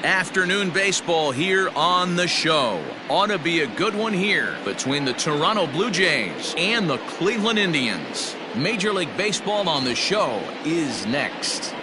Afternoon baseball here on the show. Ought to be a good one here between the Toronto Blue Jays and the Cleveland Indians. Major League Baseball on the show is next.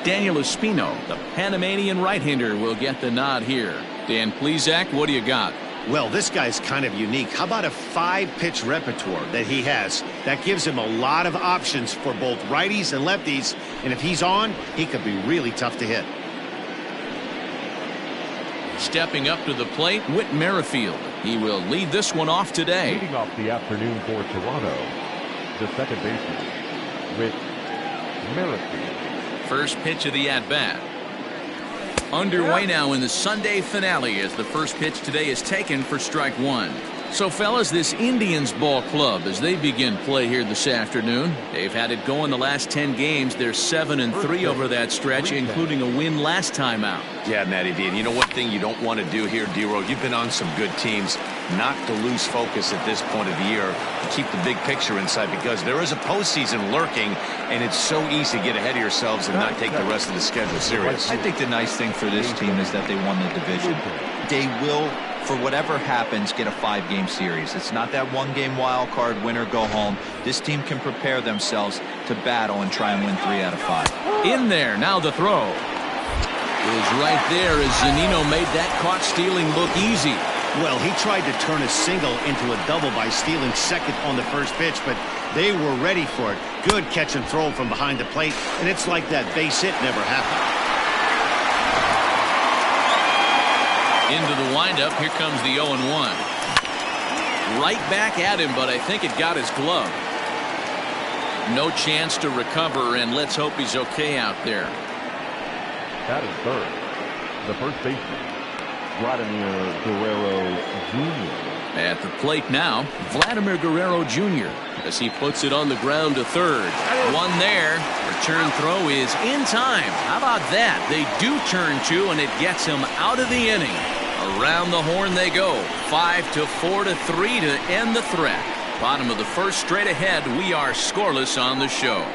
Daniel Espino, the Panamanian right-hander, will get the nod here. Dan Plesac, what do you got? Well, this guy's kind of unique. How about a 5-pitch repertoire that he has? That gives him a lot of options for both righties and lefties. And if he's on, he could be really tough to hit. Stepping up to the plate, Whit Merrifield. He will lead this one off today. Leading off the afternoon for Toronto, the second baseman, Whit Merrifield. First pitch of the at-bat. Underway now in the Sunday finale as the first pitch today is taken for strike one. So, fellas, this Indians ball club, as they begin play here this afternoon, they've had it going the last 10 games. They're 7-3 over that stretch, including a win last time out. Yeah, Matty V. And you know one thing you don't want to do here, D-Row? You've been on some good teams. Not to lose focus at this point of the year. Keep the big picture inside because there is a postseason lurking, and it's so easy to get ahead of yourselves and not take the rest of the schedule serious. I think the nice thing for this team is that they won the division. They will, for whatever happens, get a 5-game series. It's not that 1-game wild card, win or go home. This team can prepare themselves to battle and try and win 3 out of 5. In there, now the throw. Is right there as Zunino made that caught stealing look easy. Well, he tried to turn a single into a double by stealing second on the first pitch, but they were ready for it. Good catch and throw from behind the plate, and it's like that base hit never happened. Into the windup, here comes the 0-1. Right back at him, but I think it got his glove. No chance to recover, and let's hope he's okay out there. That is third. The first baseman, Vladimir Guerrero Jr. At the plate now, Vladimir Guerrero Jr. as he puts it on the ground to third. One there. Return throw is in time. How about that? They do turn 2, and it gets him out of the inning. Around the horn they go. 5-4 to 3 to end the threat. Bottom of the first, straight ahead. We are scoreless on the show.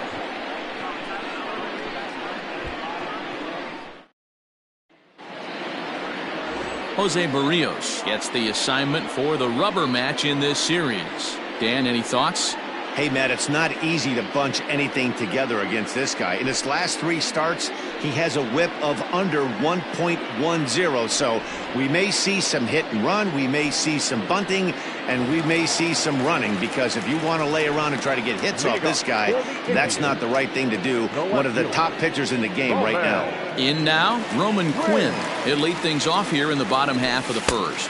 Jose Barrios gets the assignment for the rubber match in this series. Dan, any thoughts? Hey, Matt, it's not easy to bunch anything together against this guy. In his last 3 starts, he has a whip of under 1.10. So we may see some hit and run. We may see some bunting, and we may see some running, because if you want to lay around and try to get hits off this guy, that's not the right thing to do. One of the top pitchers in the game right now. In now, Roman Quinn. He'll lead things off here in the bottom half of the first.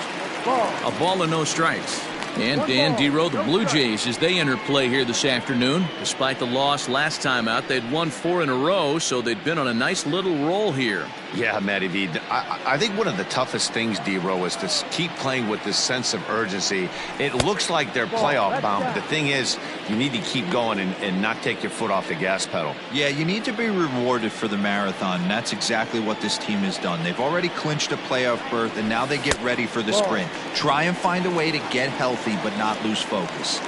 A ball and no strikes. And Dan, D-Row, the Blue Jays, as they enter play here this afternoon. Despite the loss last time out, they'd won 4 in a row, so they'd been on a nice little roll here. Yeah, Matty V. I think one of the toughest things, D-Row, is to keep playing with this sense of urgency. It looks like they're playoff bound, but the thing is, you need to keep going and not take your foot off the gas pedal. Yeah, you need to be rewarded for the marathon, and that's exactly what this team has done. They've already clinched a playoff berth, and now they get ready for the sprint. Try and find a way to get healthy, but not lose focus.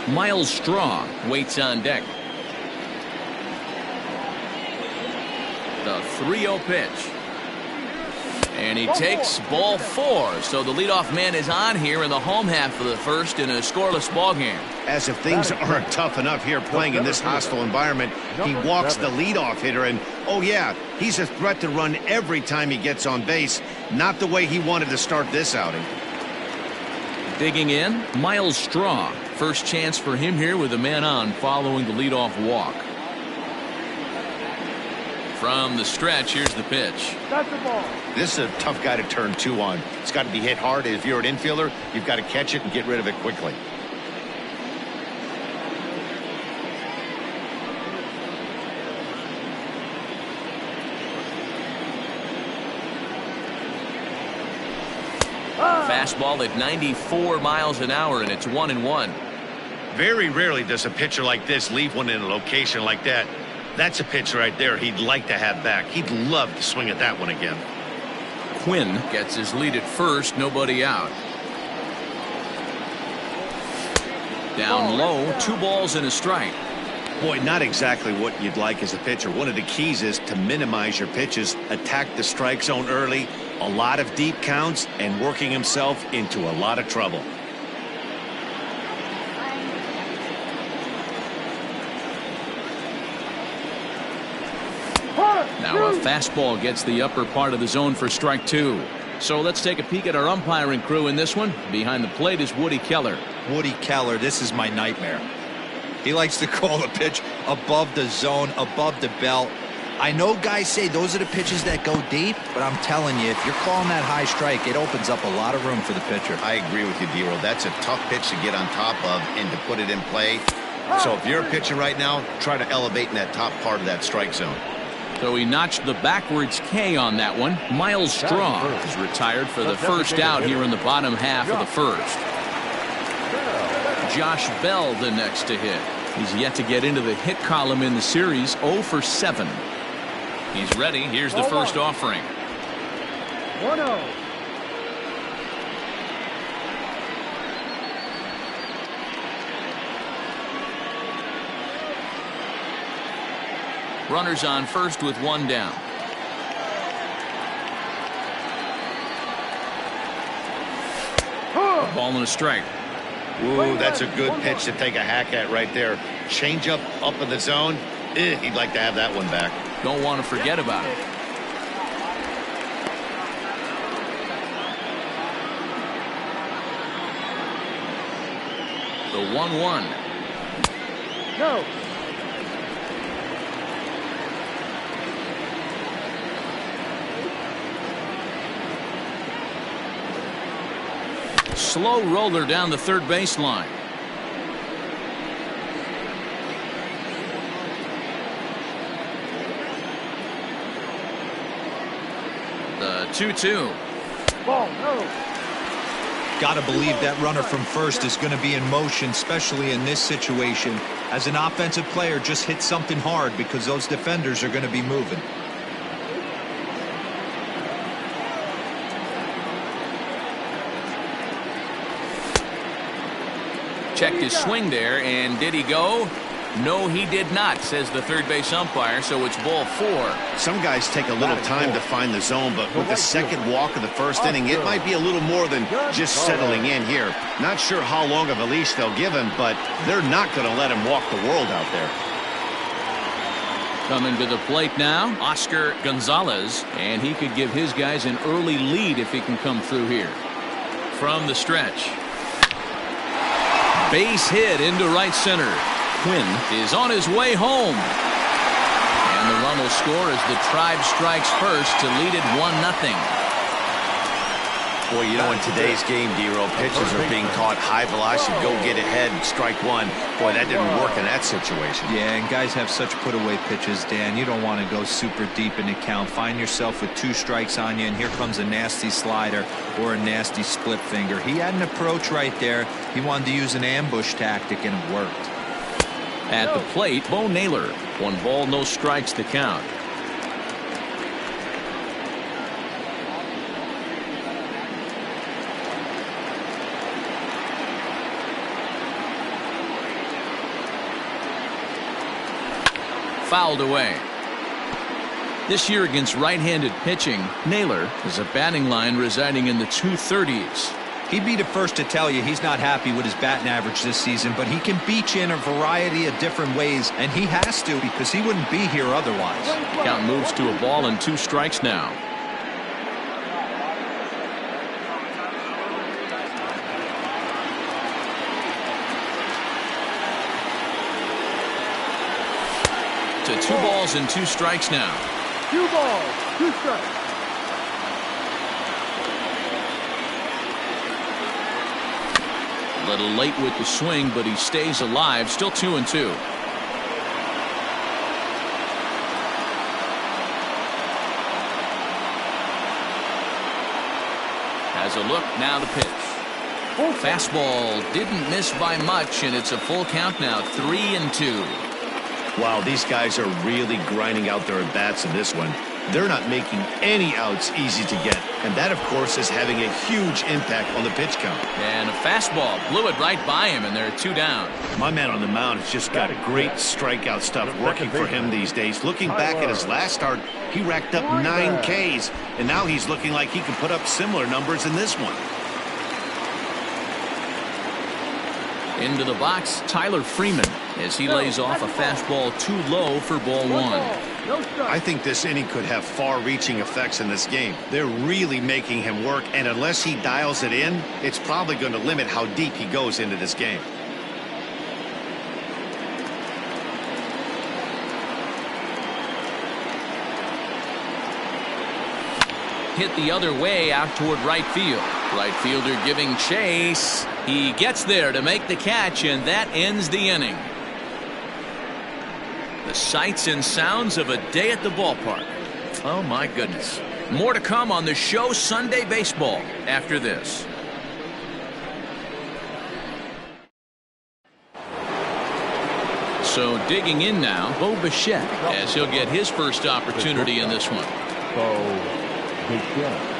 Miles Straw waits on deck. The 3-0 pitch. And he takes ball 4. So the leadoff man is on here in the home half of the first in a scoreless ballgame. As if things aren't tough enough here playing in this hostile environment, he walks the leadoff hitter, and oh yeah, he's a threat to run every time he gets on base. Not the way he wanted to start this outing. Digging in, Miles Straw. First chance for him here with a man on following the leadoff walk. From the stretch, here's the pitch. That's the ball. This is a tough guy to turn 2 on. It's got to be hit hard. If you're an infielder, you've got to catch it and get rid of it quickly. Fastball at 94 miles an hour, and it's 1-1. Very rarely does a pitcher like this leave one in a location like that. That's a pitch right there he'd like to have back. He'd love to swing at that one again. Quinn gets his lead at first, nobody out. Down low, 2 balls and a strike. Boy, not exactly what you'd like as a pitcher. One of the keys is to minimize your pitches, attack the strike zone early, a lot of deep counts, and working himself into a lot of trouble. Now a fastball gets the upper part of the zone for strike 2. So let's take a peek at our umpiring crew in this one. Behind the plate is Woody Keller. Woody Keller, this is my nightmare. He likes to call the pitch above the zone, above the belt. I know guys say those are the pitches that go deep, but I'm telling you, if you're calling that high strike, it opens up a lot of room for the pitcher. I agree with you, D-Roll. That's a tough pitch to get on top of and to put it in play. So if you're a pitcher right now, try to elevate in that top part of that strike zone. So he notched the backwards K on that one. Miles Straw is retired for the first out here in the bottom half of the first. Josh Bell the next to hit. He's yet to get into the hit column in the series, 0 for 7. He's ready. Here's the first offering. 1-0. Runners on first with 1 down. A ball and a strike. Ooh, that's a good pitch to take a hack at right there. Change up in the zone. He'd like to have that one back. Don't want to forget about it. The 1-1. No. Slow roller down the third baseline. The 2-2. Ball, no. Got to believe that runner from first is going to be in motion, especially in this situation. As an offensive player, just hit something hard because those defenders are going to be moving. Checked his swing there, and did he go? No, he did not, says the third base umpire, so it's ball 4. Some guys take a little time to find the zone, but with the second walk of the first inning, it might be a little more than just settling in here. Not sure how long of a leash they'll give him, but they're not going to let him walk the world out there. Coming to the plate now, Oscar Gonzalez, and he could give his guys an early lead if he can come through here. From the stretch. Base hit into right center. Quinn is on his way home. And the run will score as the Tribe strikes first to lead it 1-0. Boy, you know, in today's game, D-Roll, pitchers are being taught high velocity, go get ahead, strike one. Boy, that didn't work in that situation. Yeah, and guys have such put-away pitches, Dan. You don't want to go super deep in the count. Find yourself with 2 strikes on you, and here comes a nasty slider or a nasty split finger. He had an approach right there. He wanted to use an ambush tactic, and it worked. At the plate, Bo Naylor. 1 ball, no strikes to count. Fouled away. This year against right-handed pitching, Naylor is a batting line residing in the 230s. He'd be the first to tell you he's not happy with his batting average this season, but he can beat you in a variety of different ways, and he has to because he wouldn't be here otherwise. Count moves to a ball and 2 strikes now. To 2 balls and 2 strikes now. 2 balls, 2 strikes. A little late with the swing, but he stays alive. Still 2-2. Has a look, now the pitch. Fastball didn't miss by much, and it's a full count now, 3-2. Wow, these guys are really grinding out their at-bats in this one. They're not making any outs easy to get. And that, of course, is having a huge impact on the pitch count. And a fastball blew it right by him, and there are 2 down. My man on the mound has just got great strikeout stuff working for him these days. Looking back at his last start, he racked up 9 Ks, and now he's looking like he can put up similar numbers in this one. Into the box, Tyler Freeman, as he lays off a fastball too low for ball 1. I think this inning could have far-reaching effects in this game. They're really making him work, and unless he dials it in, it's probably going to limit how deep he goes into this game. Hit the other way out toward right field. Right fielder giving chase. He gets there to make the catch, and that ends the inning. The sights and sounds of a day at the ballpark. Oh, my goodness. More to come on the show Sunday Baseball after this. So digging in now, Bo Bichette, as he'll get his first opportunity in this one. Bo Bichette.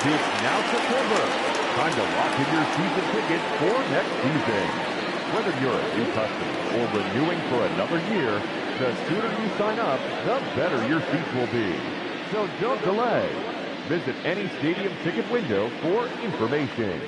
It's now September. Time to lock in your season tickets for next season. Whether you're a new customer or renewing for another year, the sooner you sign up, the better your seats will be. So don't delay. Visit any stadium ticket window for information.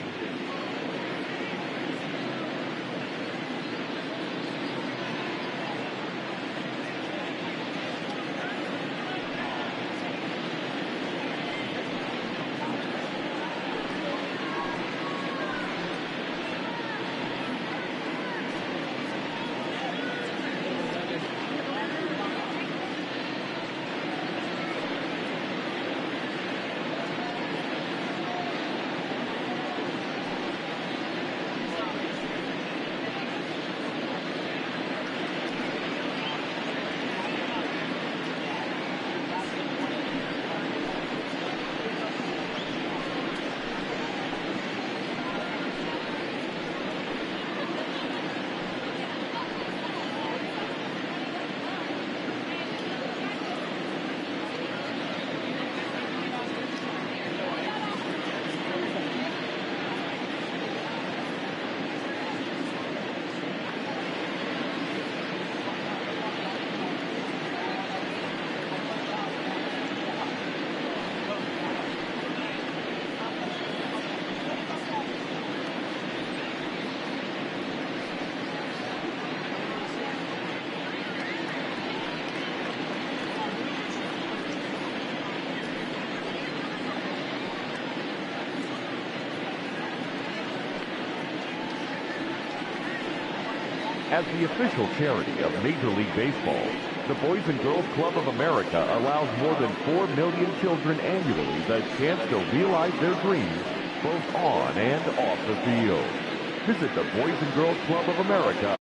As the official charity of Major League Baseball, the Boys and Girls Club of America allows more than 4 million children annually the chance to realize their dreams both on and off the field. Visit the Boys and Girls Club of America.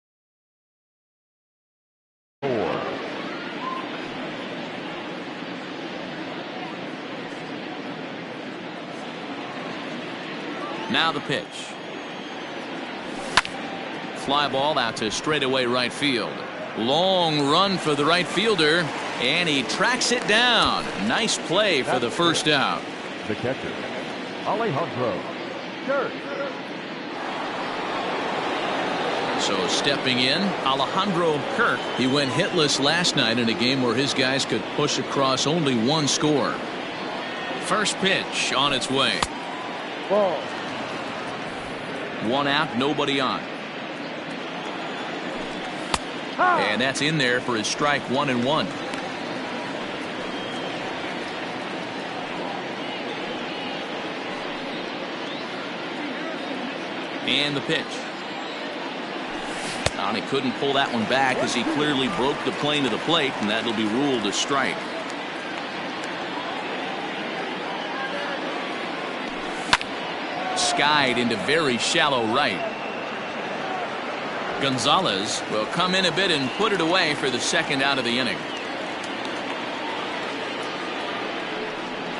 Now the pitch. Fly ball out to straightaway right field. Long run for the right fielder, and he tracks it down. Nice play for the first out. The catcher, Alejandro Kirk. So stepping in, Alejandro Kirk. He went hitless last night in a game where his guys could push across only one score. First pitch on its way. Ball. One out, nobody on. And that's in there for his strike 1-1. And the pitch. And he couldn't pull that one back as he clearly broke the plane of the plate, and that'll be ruled a strike. Skied into very shallow right. Gonzalez will come in a bit and put it away for the second out of the inning.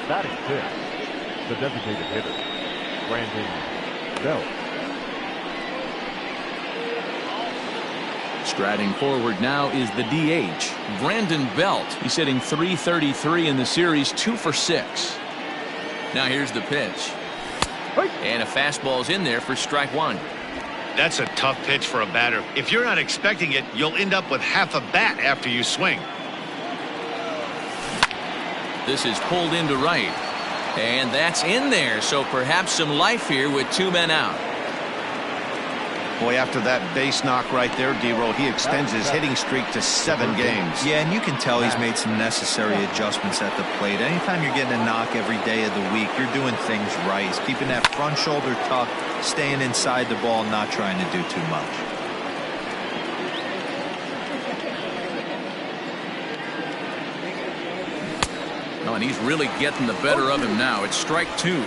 Batting fifth, the designated hitter, Brandon Belt. Striding forward now is the DH, Brandon Belt. He's hitting .333 in the series, 2 for 6. Now here's the pitch. And a fastball's in there for strike 1. That's a tough pitch for a batter. If you're not expecting it, you'll end up with half a bat after you swing. This is pulled into right. And that's in there, so perhaps some life here with 2 men out. Boy, after that base knock right there, D-Roll, he extends his hitting streak to 7 games. Yeah, and you can tell he's made some necessary adjustments at the plate. Anytime you're getting a knock every day of the week, you're doing things right. He's keeping that front shoulder tucked, staying inside the ball, not trying to do too much. Oh, and he's really getting the better of him now. It's strike 2.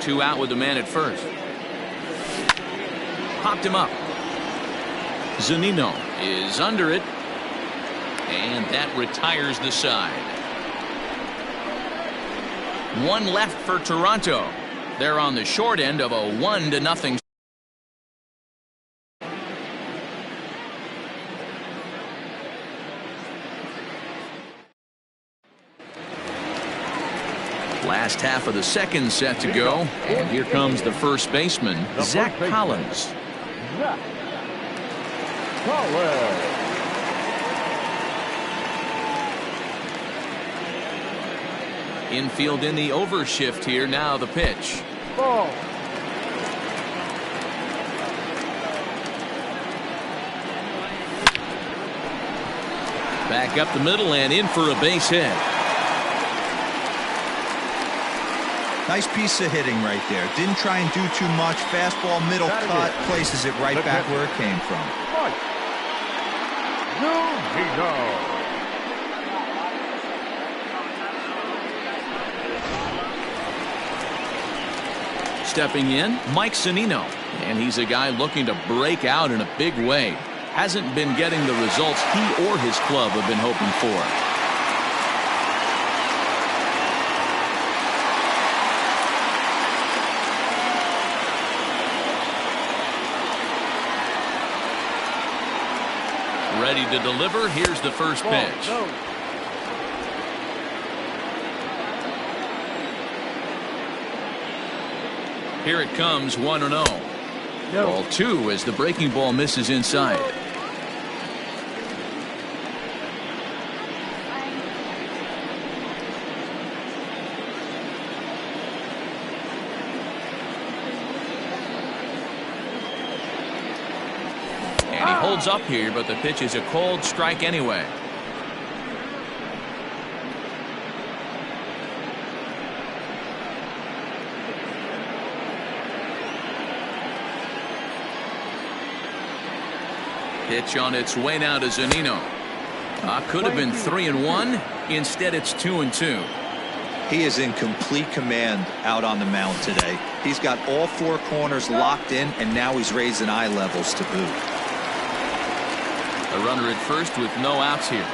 2 out with the man at first. Popped him up. Zunino is under it. And that retires the side. 1 left for Toronto. They're on the short end of a 1-0. Last half of the second set to go, and here comes the first baseman, Zach Collins. Infield in the overshift here. Now the pitch. Ball. Back up the middle and in for a base hit. Nice piece of hitting right there. Didn't try and do too much. Fastball, middle cut, places it right back where it came from. Stepping in, Mike Zunino. And he's a guy looking to break out in a big way. Hasn't been getting the results he or his club have been hoping for. Ready to deliver. Here's the first pitch. Here it comes, 1-0. Ball 2 as the breaking ball misses inside. Holds up here, but the pitch is a cold strike anyway. Pitch on its way now to Zunino. Could have been 3-1. Instead, it's 2-2. He is in complete command out on the mound today. He's got all 4 corners locked in, and now he's raising eye levels to boot. A runner at first with no outs here.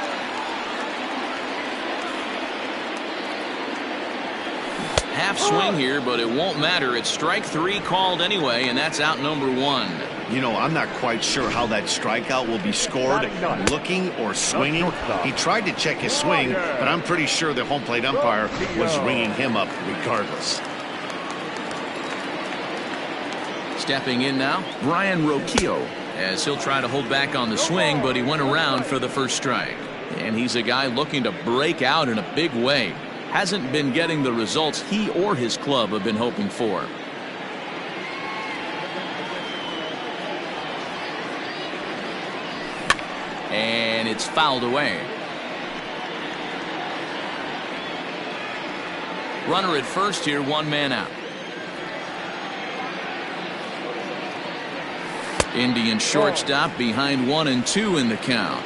Half swing here, but it won't matter. It's strike 3 called anyway, and that's out number 1. You know, I'm not quite sure how that strikeout will be scored, looking or swinging. He tried to check his swing, but I'm pretty sure the home plate umpire was ringing him up regardless. Stepping in now, Brian Rocchio, as he'll try to hold back on the swing, but he went around for the first strike. And he's a guy looking to break out in a big way. Hasn't been getting the results he or his club have been hoping for. And it's fouled away. Runner at first here, 1 man out. Indian shortstop behind 1 and 2 in the count.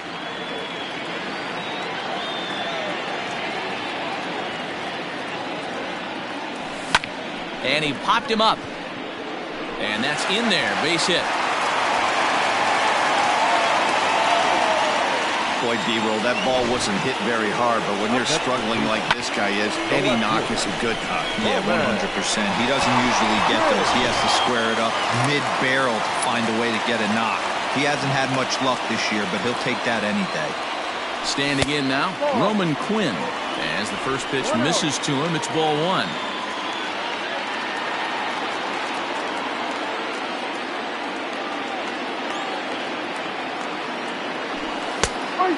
And he popped him up. And that's in there. Base hit. Boy, D-Roll, that ball wasn't hit very hard, but when you're struggling like this guy is, any knock is a good knock. Yeah, 100%. He doesn't usually get those. He has to square it up mid-barrel to find a way to get a knock. He hasn't had much luck this year, but he'll take that any day. Standing in now, Roman Quinn. As the first pitch misses to him, it's ball 1.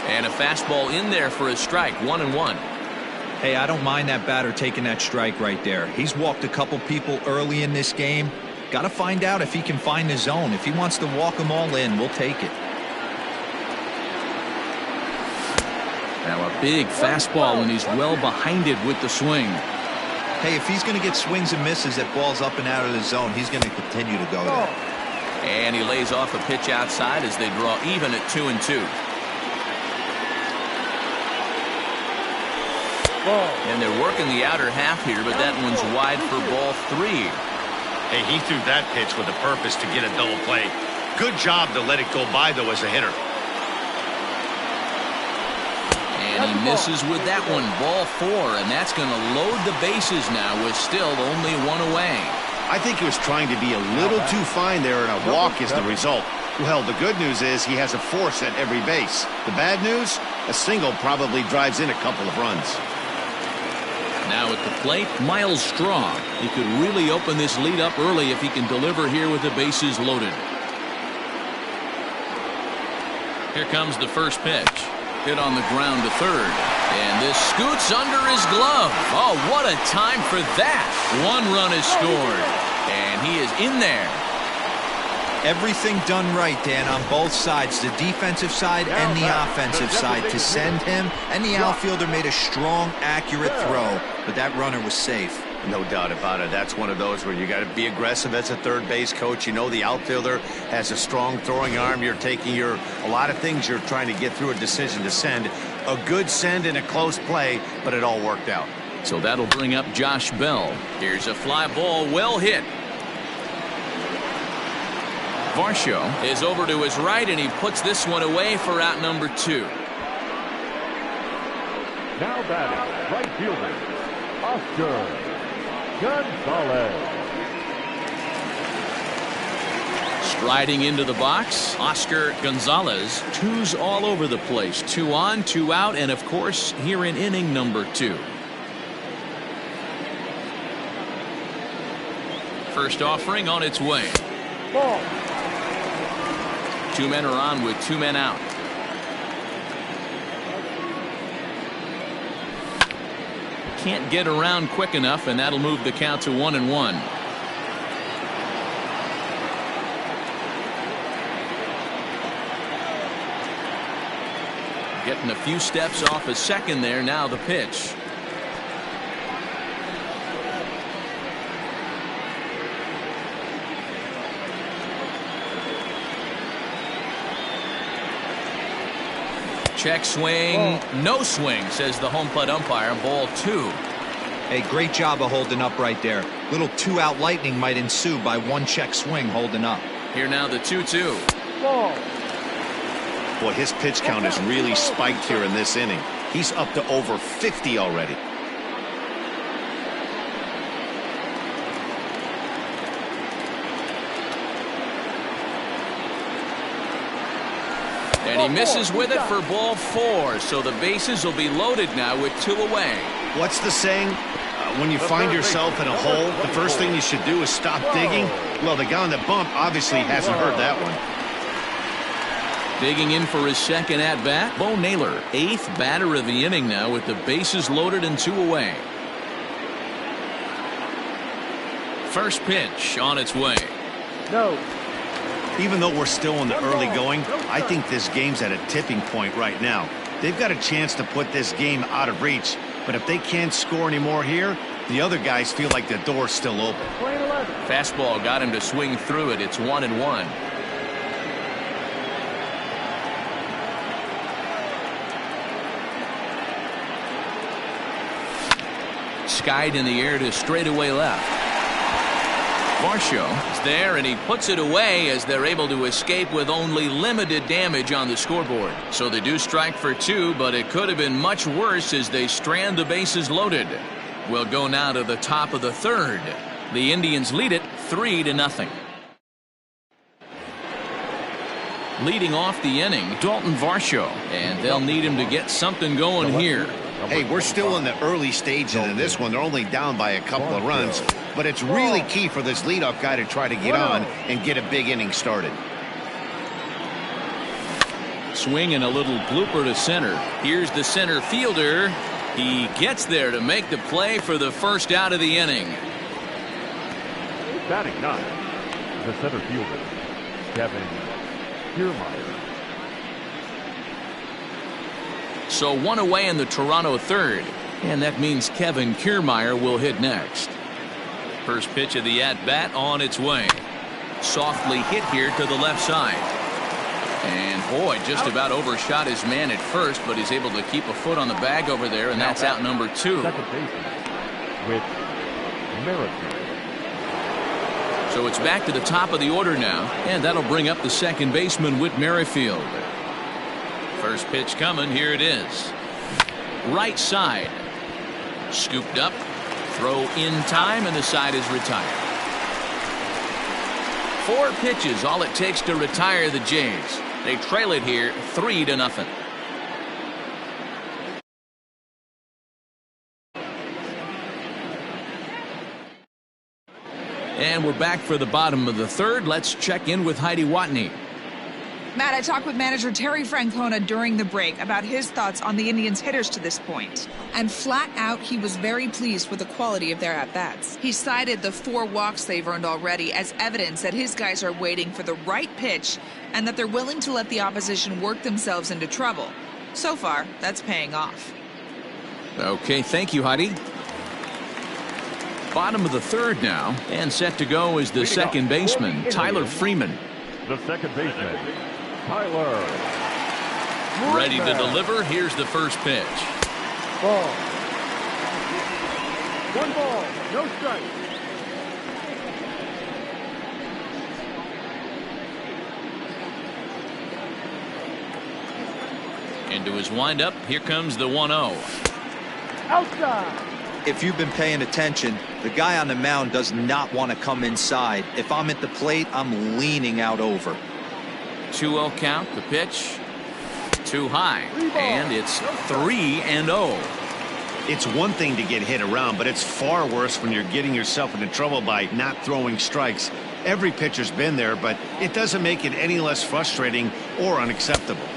And a fastball in there for a strike, 1-1. Hey, I don't mind that batter taking that strike right there. He's walked a couple people early in this game. Got to find out if he can find the zone. If he wants to walk them all in, we'll take it. Now a big fastball, and he's well behind it with the swing. Hey, if he's going to get swings and misses at balls up and out of the zone, he's going to continue to go there. And he lays off a pitch outside as they draw even at 2-2. And they're working the outer half here, but that one's wide for ball 3. Hey, he threw that pitch with a purpose to get a double play. Good job to let it go by, though, as a hitter. And he misses with that one, ball 4, and that's going to load the bases now with still only 1 away. I think he was trying to be a little too fine there, and a walk is the result. Well, the good news is he has a force at every base. The bad news, a single probably drives in a couple of runs. Now at the plate, Miles Straw. He could really open this lead up early if he can deliver here with the bases loaded. Here comes the first pitch. Hit on the ground to third. And this scoots under his glove. Oh, what a time for that. 1 run is scored. And he is in there. Everything done right, Dan, on both sides, the defensive side and the offensive side, to send him, and the outfielder made a strong, accurate throw, but that runner was safe. No doubt about it. That's one of those where you got to be aggressive as a third base coach. You know the outfielder has a strong throwing arm. You're taking a lot of things you're trying to get through a decision to send. A good send and a close play, but it all worked out. So that'll bring up Josh Bell. Here's a fly ball, well hit. Varsho is over to his right, and he puts this one away for out number 2. Now batting, right fielder, Oscar Gonzalez. Striding into the box, Oscar Gonzalez. 2s all over the place. 2 on, 2 out, and of course, here in inning number 2. First offering on its way. Ball. 2 men are on with 2 men out. Can't get around quick enough, and that'll move the count to 1-1. Getting a few steps off a second there. Now the pitch. Check swing, no swing, says the home plate umpire. Ball 2. Hey, great job of holding up right there. Little 2-out lightning might ensue by 1 check swing holding up. Here now the 2-2. Ball. Boy, his pitch count has really spiked here in this inning. He's up to over 50 already. And he misses with it for ball 4, so the bases will be loaded now with 2 away. What's the saying? When you find yourself in a hole, the first thing you should do is stop digging. Well, the guy on the bump obviously hasn't heard that one. Digging in for his second at-bat, Bo Naylor, 8th batter of the inning now with the bases loaded and 2 away. First pitch on its way. No. Even though we're still in the early going, I think this game's at a tipping point right now. They've got a chance to put this game out of reach, but if they can't score anymore here, the other guys feel like the door's still open. Fastball got him to swing through it. It's 1-1. Skied in the air to straightaway left. Varsho is there, and he puts it away as they're able to escape with only limited damage on the scoreboard. So they do strike for 2, but it could have been much worse as they strand the bases loaded. We'll go now to the top of the 3rd. The Indians lead it 3-0. Leading off the inning, Dalton Varsho, and they'll need him to get something going here. Hey, we're still in the early stages of this one. They're only down by a couple of runs, but it's really key for this leadoff guy to try to get on and get a big inning started. Swing and a little blooper to center. Here's the center fielder. He gets there to make the play for the first out of the inning. Batting 9, the center fielder, Kevin Kiermaier. So 1 away in the Toronto 3rd, and that means Kevin Kiermaier will hit next. First pitch of the at-bat on its way. Softly hit here to the left side. And boy, just about overshot his man at first, but he's able to keep a foot on the bag over there, and that's out number 2. Second baseman with Merrifield. So it's back to the top of the order now, and that'll bring up the second baseman, Whit Merrifield. First pitch coming. Here it is. Right side. Scooped up. Throw in time, and the side is retired. 4 pitches, all it takes to retire the Jays. They trail it here 3-0. And we're back for the bottom of the 3rd. Let's check in with Heidi Watney. Matt, I talked with manager Terry Francona during the break about his thoughts on the Indians' hitters to this point. And flat out, he was very pleased with the quality of their at-bats. He cited the 4 walks they've earned already as evidence that his guys are waiting for the right pitch and that they're willing to let the opposition work themselves into trouble. So far, that's paying off. Okay, thank you, Heidi. Bottom of the 3rd now, and set to go is the second baseman, Tyler Freeman. The second baseman, Tyler. Ready to deliver. Here's the first pitch. Ball. 1 ball, no strike. Into his windup. Here comes the 1-0. Outside. If you've been paying attention, the guy on the mound does not want to come inside. If I'm at the plate, I'm leaning out over. 2-0 count. The pitch. Too high. And it's 3-0. It's one thing to get hit around, but it's far worse when you're getting yourself into trouble by not throwing strikes. Every pitcher's been there, but it doesn't make it any less frustrating or unacceptable.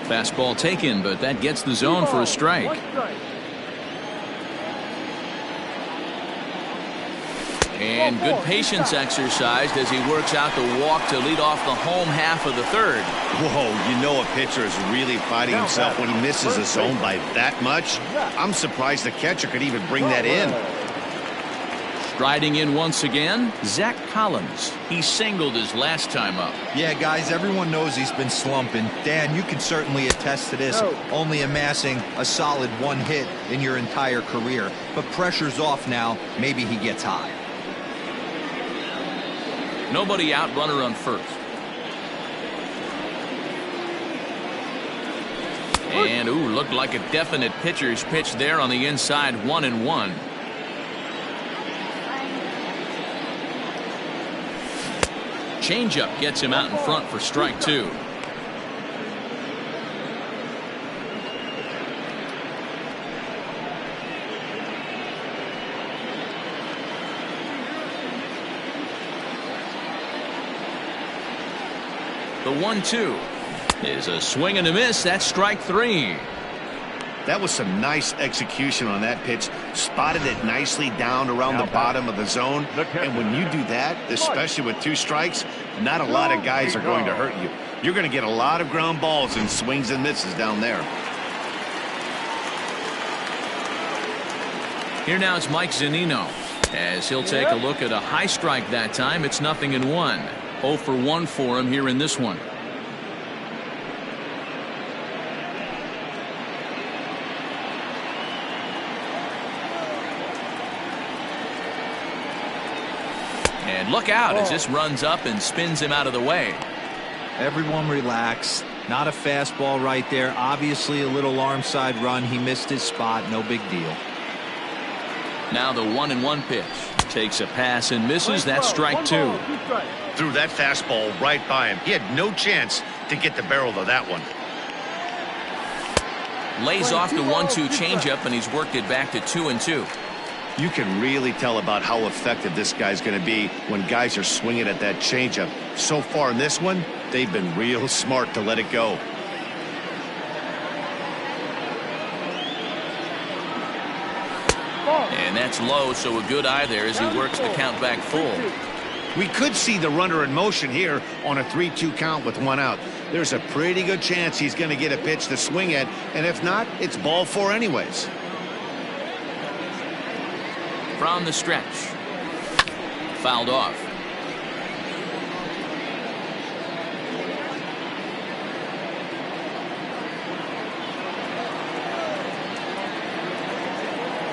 Fastball taken, but that gets the zone for a strike. And good patience exercised as he works out the walk to lead off the home half of the 3rd. Whoa, you know a pitcher is really fighting himself when he misses a zone by that much. I'm surprised the catcher could even bring that in. Striding in once again, Zach Collins. He singled his last time up. Yeah, guys, everyone knows he's been slumping. Dan, you can certainly attest to this, only amassing a solid 1 hit in your entire career. But pressure's off now. Maybe he gets high. Nobody out, runner on first. And, ooh, looked like a definite pitcher's pitch there on the inside, 1-1. Changeup gets him out in front for strike 2. The 1-2 is a swing and a miss. That's strike 3. That was some nice execution on that pitch. Spotted it nicely down around the bottom of the zone. And when you do that, especially with 2 strikes, not a lot of guys are going to hurt you. You're going to get a lot of ground balls and swings and misses down there. Here now is Mike Zunino, as he'll take a look at a high strike that time. It's 0-1. 0 for 1 for him here in this one. And look out as this runs up and spins him out of the way. Everyone relax. Not a fastball right there. Obviously a little arm side run. He missed his spot. No big deal. Now the 1-1 pitch. Takes a pass and misses. That's strike 2. Threw that fastball right by him. He had no chance to get the barrel of that one. Lays off the 1-2 changeup, and he's worked it back to 2-2. You can really tell about how effective this guy's going to be when guys are swinging at that changeup. So far in this one, they've been real smart to let it go. And that's low, so a good eye there as he works the count back full. We could see the runner in motion here on a 3-2 count with 1 out. There's a pretty good chance he's going to get a pitch to swing at, and if not, it's ball 4 anyways. From the stretch. Fouled off.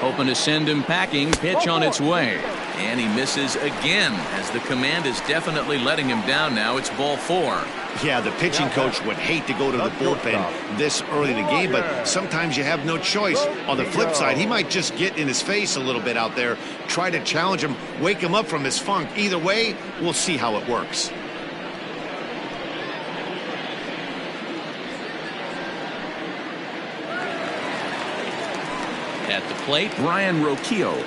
Hoping to send him packing. Pitch on its way. And he misses again, as the command is definitely letting him down now. It's ball 4. Yeah, the pitching coach would hate to go to the bullpen this early in the game, but sometimes you have no choice. On the flip side, he might just get in his face a little bit out there, try to challenge him, wake him up from his funk. Either way, we'll see how it works. At the plate, Brian Roquillo.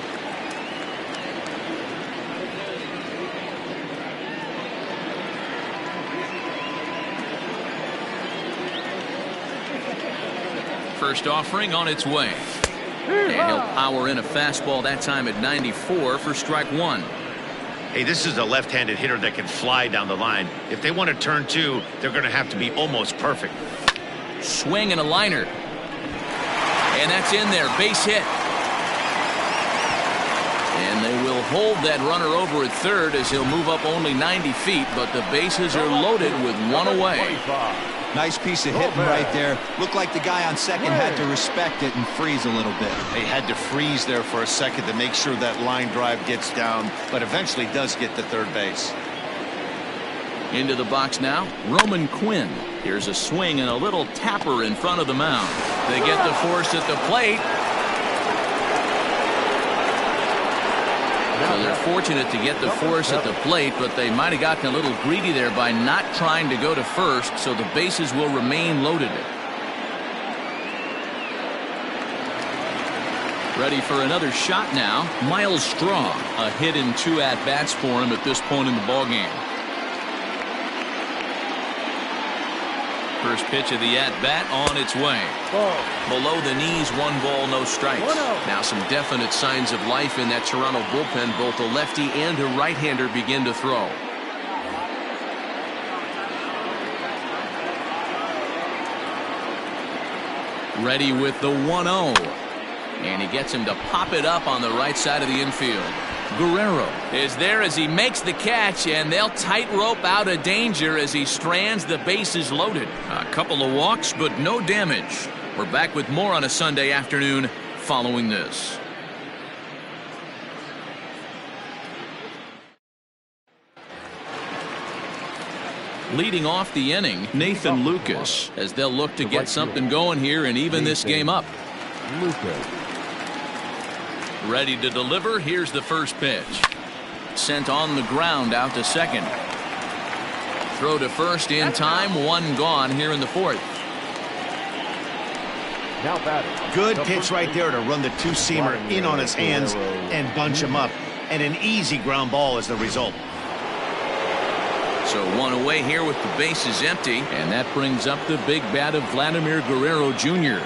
First offering on its way. And he'll power in a fastball that time at 94 for strike 1. Hey, this is a left-handed hitter that can fly down the line. If they want to turn 2, they're going to have to be almost perfect. Swing and a liner. And that's in there. Base hit. And they will hold that runner over at third as he'll move up only 90 feet, but the bases are loaded with 1 away. Nice piece of hitting right there. Looked like the guy on second had to respect it and freeze a little bit. They had to freeze there for a second to make sure that line drive gets down, but eventually does get to third base. Into the box now, Roman Quinn. Here's a swing and a little tapper in front of the mound. They get the force at the plate. So they're fortunate to get the force at the plate, but they might have gotten a little greedy there by not trying to go to first, so the bases will remain loaded. Ready for another shot now. Miles Straw, a hit in 2 at-bats for him at this point in the ballgame. First pitch of the at-bat on its way. Below the knees, 1 ball, no strikes. Now some definite signs of life in that Toronto bullpen. Both a lefty and a right-hander begin to throw. Ready with the 1-0. And he gets him to pop it up on the right side of the infield. Guerrero is there as he makes the catch, and they'll tightrope out of danger as he strands the bases loaded. A couple of walks, but no damage. We're back with more on a Sunday afternoon following this. Leading off the inning, Nathan Lucas, as they'll look to get something going here and even this game up. Ready to deliver. Here's the first pitch. Sent on the ground out to second. Throw to first in time. 1 gone here in the 4th. Now batting. Good pitch right there to run the 2-seamer in on his hands and bunch him up. And an easy ground ball is the result. So one away here with the bases empty, and that brings up the big bat of Vladimir Guerrero Jr.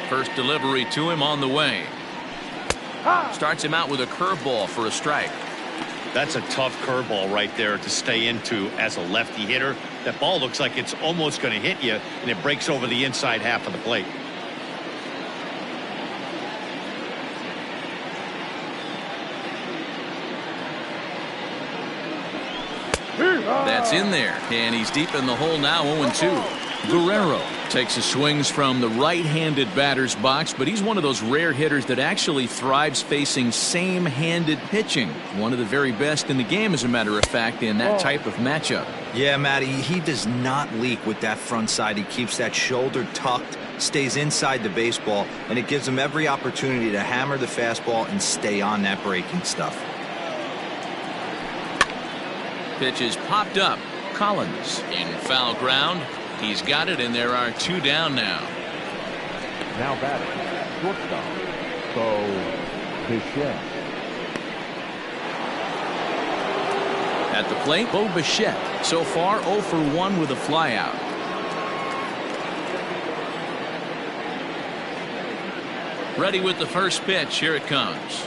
First delivery to him on the way. Starts him out with a curveball for a strike. That's a tough curveball right there to stay into as a lefty hitter. That ball looks like it's almost going to hit you, and it breaks over the inside half of the plate. That's in there, and he's deep in the hole now, 0-2. Guerrero takes his swings from the right-handed batter's box, but he's one of those rare hitters that actually thrives facing same-handed pitching. One of the very best in the game, as a matter of fact, in that type of matchup. Yeah, Matty, he does not leak with that front side. He keeps that shoulder tucked, stays inside the baseball, and it gives him every opportunity to hammer the fastball and stay on that breaking stuff. Pitch is popped up. Collins in foul ground. He's got it, and there are 2 down now. Now batting, shortstop, Bichette. At the plate, Bo Bichette. So far, 0 for 1 with a flyout. Ready with the first pitch. Here it comes.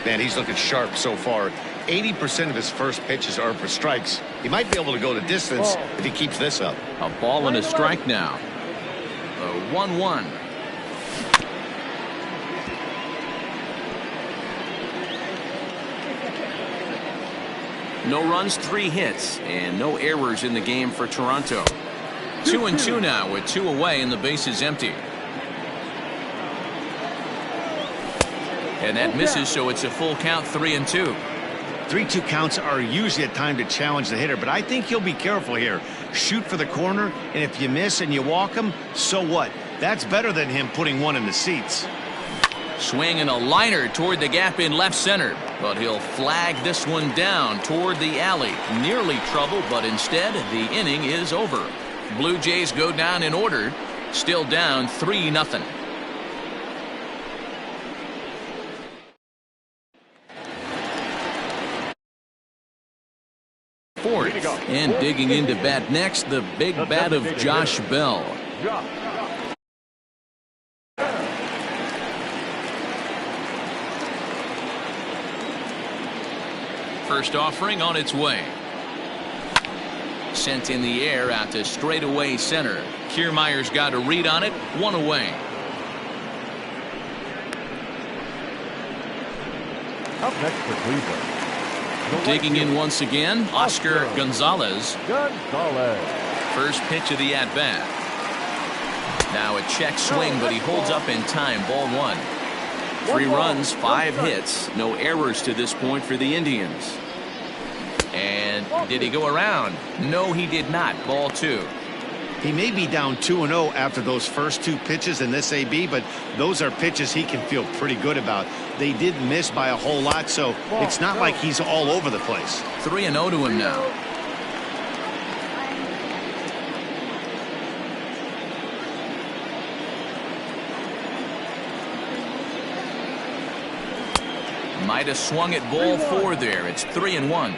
Man, he's looking sharp so far. 80% of his first pitches are for strikes. He might be able to go the distance if he keeps this up. A ball and a strike now. The 1-1. No runs, 3 hits, and no errors in the game for Toronto. 2-2 now with 2 away and the base is empty. And that misses, so it's a full count, 3-2. 3-2 counts are usually a time to challenge the hitter, but I think he'll be careful here. Shoot for the corner, and if you miss and you walk him, so what? That's better than him putting one in the seats. Swing and a liner toward the gap in left center, but he'll flag this one down toward the alley. Nearly trouble, but instead the inning is over. Blue Jays go down in order, still down 3-0. And digging into bat next, the big bat of Josh Bell. First offering on its way. Sent in the air out to straightaway center. Kiermaier's got a read on it, 1 away. Up next for Cleveland. Digging in once again, Oscar Gonzalez. First pitch of the at-bat. Now a check swing, but he holds up in time. Ball 1. 3 runs, 5 hits. No errors to this point for the Indians. And did he go around? No, he did not. Ball 2. He may be down 2-0 after those first 2 pitches in this AB, but those are pitches he can feel pretty good about. They did miss by a whole lot, so it's not like he's all over the place. 3-0 to him now. Might have swung at ball 4 there. It's 3-1.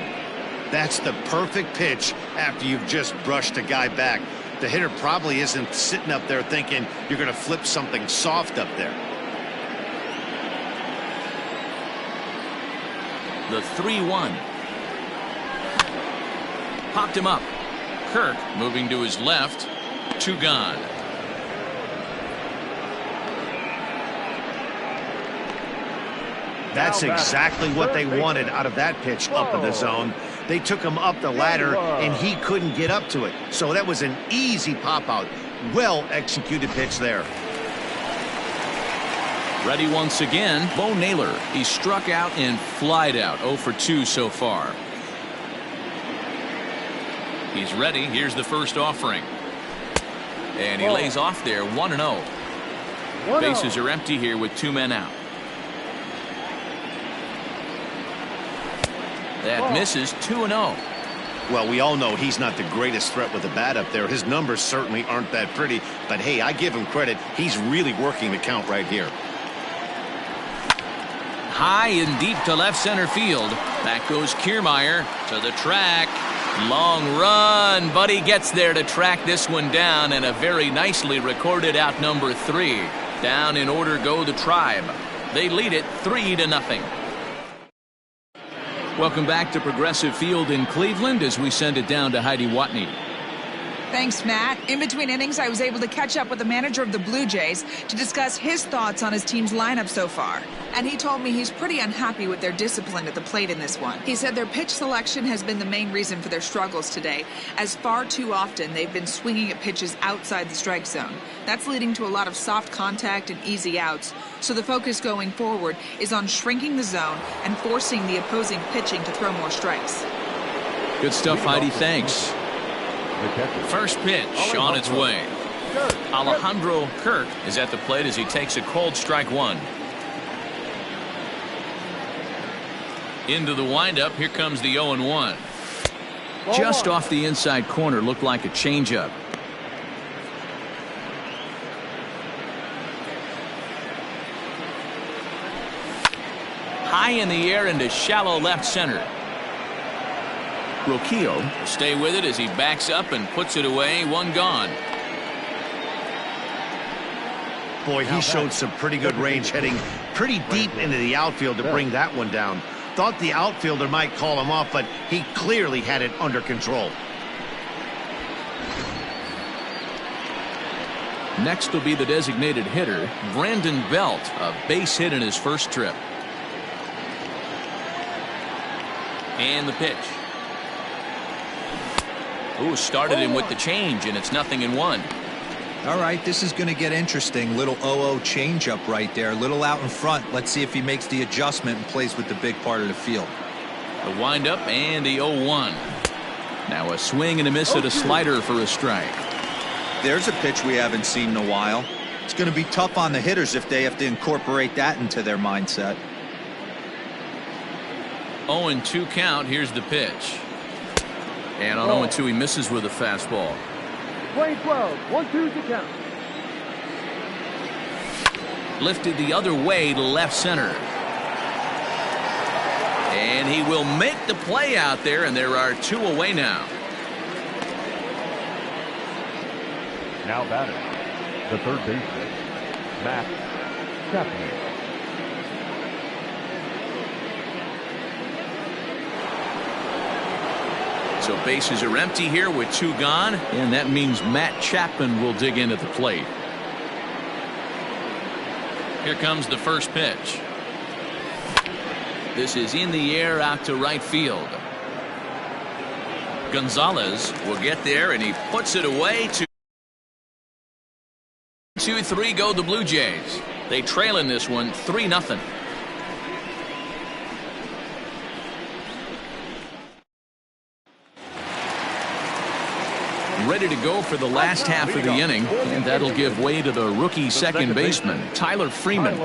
That's the perfect pitch after you've just brushed a guy back. The hitter probably isn't sitting up there thinking you're going to flip something soft up there. The 3-1. Popped him up. Kirk moving to his left. 2 gone. That's exactly what they wanted out of that pitch up in the zone. They took him up the ladder, and he couldn't get up to it. So that was an easy pop-out. Well-executed pitch there. Ready once again, Bo Naylor. He struck out and flied out. 0 for 2 so far. He's ready. Here's the first offering. And he lays off there, 1-0. Bases are empty here with 2 men out. That misses, 2-0. Well, we all know he's not the greatest threat with the bat up there. His numbers certainly aren't that pretty. But, hey, I give him credit. He's really working the count right here. High and deep to left center field. Back goes Kiermaier to the track. Long run, but he gets there to track this one down, and a very nicely recorded out number 3. Down in order go the Tribe. They lead it 3-0. Welcome back to Progressive Field in Cleveland as we send it down to Heidi Watney. Thanks, Matt. In between innings, I was able to catch up with the manager of the Blue Jays to discuss his thoughts on his team's lineup so far. And he told me he's pretty unhappy with their discipline at the plate in this one. He said their pitch selection has been the main reason for their struggles today, as far too often they've been swinging at pitches outside the strike zone. That's leading to a lot of soft contact and easy outs. So the focus going forward is on shrinking the zone and forcing the opposing pitching to throw more strikes. Good stuff, Heidi. Thanks. First pitch on its way. Alejandro Kirk is at the plate as he takes a cold strike one. Into the windup. Here comes the 0-1. Just off the inside corner. Looked like a changeup. High in the air into shallow left center. Rocchio will stay with it as he backs up and puts it away. One gone. Boy, he showed some pretty good range, heading pretty deep into the outfield to bring that one down. Thought the outfielder might call him off, but he clearly had it under control. Next will be the designated hitter, Brandon Belt, a base hit in his first trip. And the pitch. Ooh, started him with the change, and it's 0-1. All right, this is going to get interesting. Little 0-0 changeup right there. Little out in front. Let's see if he makes the adjustment and plays with the big part of the field. The windup and the 0-1. Now a swing and a miss at a slider for a strike. There's a pitch we haven't seen in a while. It's going to be tough on the hitters if they have to incorporate that into their mindset. 0-2 count. Here's the pitch. And on 0-2, he misses with a fastball. Play 12, 1-2 to count. Lifted the other way to left center. And he will make the play out there, and there are 2 away now. Now batting, the third baseman, Matt Chapman. So bases are empty here with 2 gone, and that means Matt Chapman will dig in at the plate. Here comes the first pitch. This is in the air out to right field. Gonzalez will get there, and he puts it away. 2-3 go the Blue Jays. They trail in this one 3-0. Ready to go for the last half of the inning, and that'll give way to the rookie second baseman, Tyler Freeman.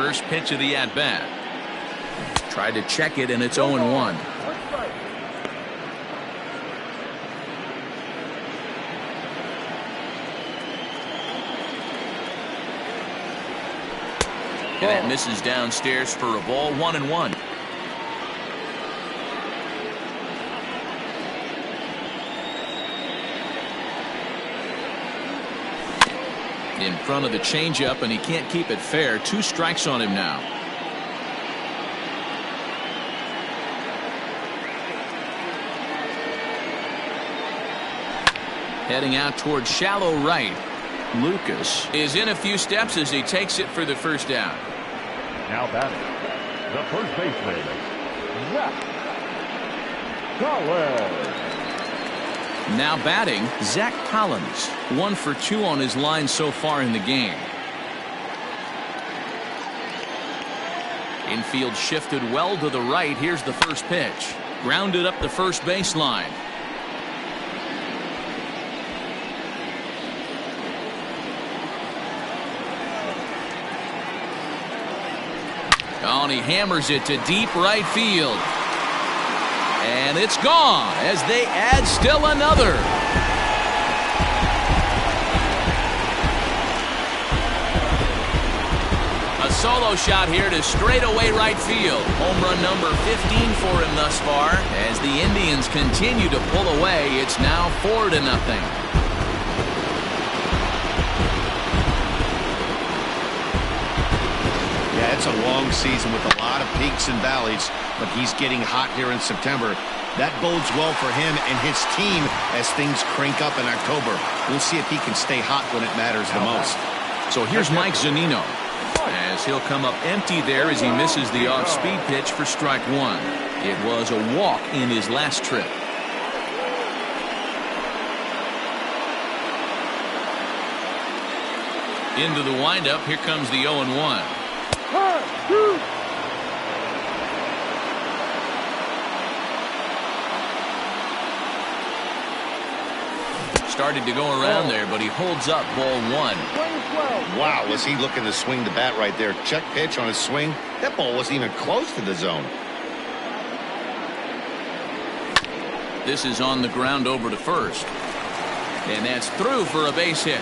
First pitch of the at-bat. Tried to check it, and it's 0-1. And that misses downstairs for a ball. 1-1. In front of the changeup, and he can't keep it fair. 2 strikes on him now. Heading out towards shallow right. Lucas is in a few steps as he takes it for the first down. Now batting, the first baseman, Zach Collins. Now batting, Zach Collins. 1 for 2 on his line so far in the game. Infield shifted well to the right. Here's the first pitch. Grounded up the first baseline. Oh, and he hammers it to deep right field. And it's gone as they add still another. A solo shot here to straightaway right field. Home run number 15 for him thus far. As the Indians continue to pull away, it's now 4-0. Yeah, it's a long season with a lot of peaks and valleys, but he's getting hot here in September. That bodes well for him and his team as things crank up in October. We'll see if he can stay hot when it matters the most. So here's Mike Zunino, as he'll come up empty there as he misses the off-speed pitch for strike 1. It was a walk in his last trip. Into the windup, here comes the 0-1. Started to go around there, but he holds up ball 1. Wow, was he looking to swing the bat right there? Check pitch on his swing. That ball wasn't even close to the zone. This is on the ground over to first. And that's through for a base hit.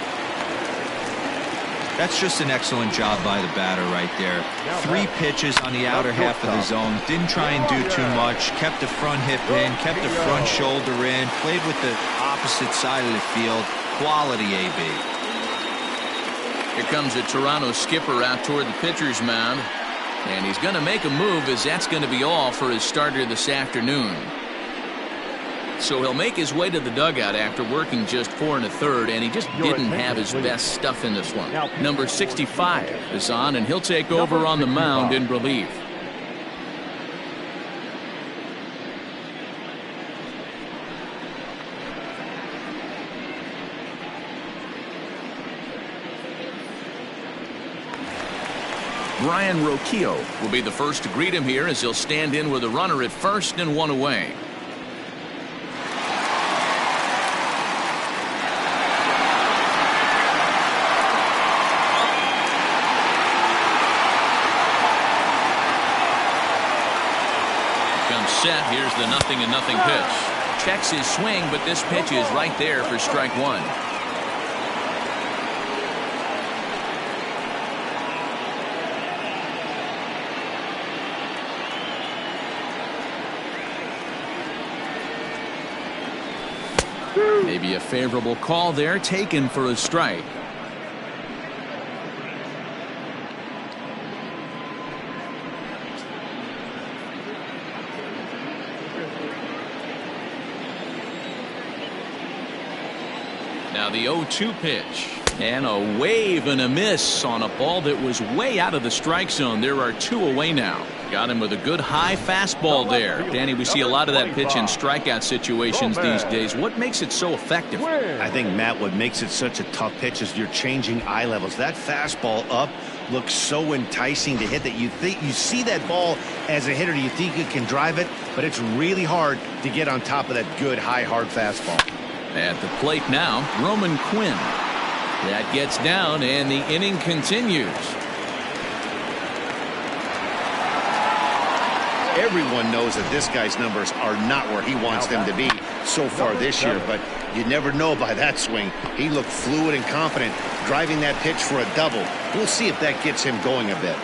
That's just an excellent job by the batter right there. 3 pitches on the outer half of the zone. Didn't try and do too much. Kept the front hip in. Kept the front shoulder in. Played with the opposite side of the field. Quality AB. Here comes the Toronto skipper out toward the pitcher's mound. And he's going to make a move, as that's going to be all for his starter this afternoon. So he'll make his way to the dugout after working just 4 1/3, and he just didn't have his best stuff in this one. Number 65 is on, and he'll take over on the mound in relief. Brian Roquillo will be the first to greet him here, as he'll stand in with a runner at first and 1 away. Set. Here's the 0-0 pitch. Checks his swing, but this pitch is right there for strike 1. Maybe a favorable call there, taken for a strike. Now the 0-2 pitch, and a wave and a miss on a ball that was way out of the strike zone. There are 2 away now. Got him with a good high fastball there. Danny, we see a lot of that pitch in strikeout situations these days. What makes it so effective? I think, Matt, what makes it such a tough pitch is you're changing eye levels. That fastball up looks so enticing to hit that you think you see that ball as a hitter. You think you can drive it, but it's really hard to get on top of that good high hard fastball. At the plate now, Roman Quinn. That gets down, and the inning continues. Everyone knows that this guy's numbers are not where he wants them to be so far this year, but you never know by that swing. He looked fluid and confident, driving that pitch for a double. We'll see if that gets him going a bit.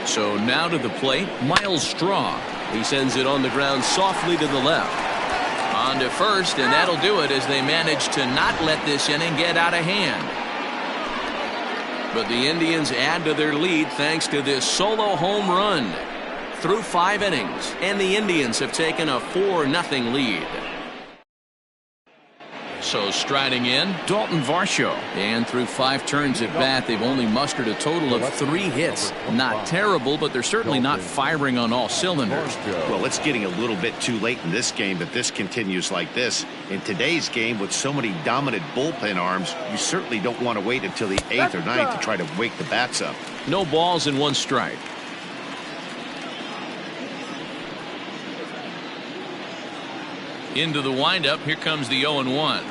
So now to the plate, Miles Straw. He sends it on the ground softly to the left. On to first, and that'll do it as they manage to not let this inning get out of hand. But the Indians add to their lead thanks to this solo home run. Through 5 innings, and the Indians have taken a 4-0 lead. So striding in, Dalton Varsho. And through 5 turns at bat, they've only mustered a total of 3 hits. Not terrible, but they're certainly not firing on all cylinders. Well, it's getting a little bit too late in this game if this continues like this. In today's game, with so many dominant bullpen arms, you certainly don't want to wait until the 8th or 9th to try to wake the bats up. No balls and 1 strike. Into the windup, here comes the 0-1.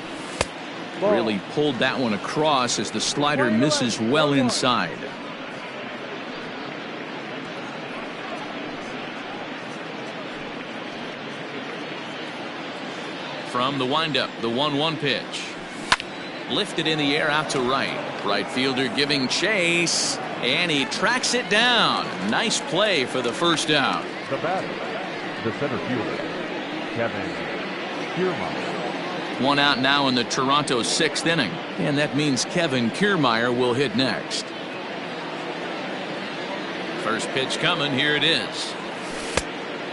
Really pulled that one across as the slider misses well inside. From the windup, the 1-1 pitch. Lifted in the air out to right. Right fielder giving chase, and he tracks it down. Nice play for the first out. The batter, the center fielder, Kevin Kiermaier. 1 out now in the Toronto 6th inning, and that means Kevin Kiermaier will hit next. First pitch coming, here it is.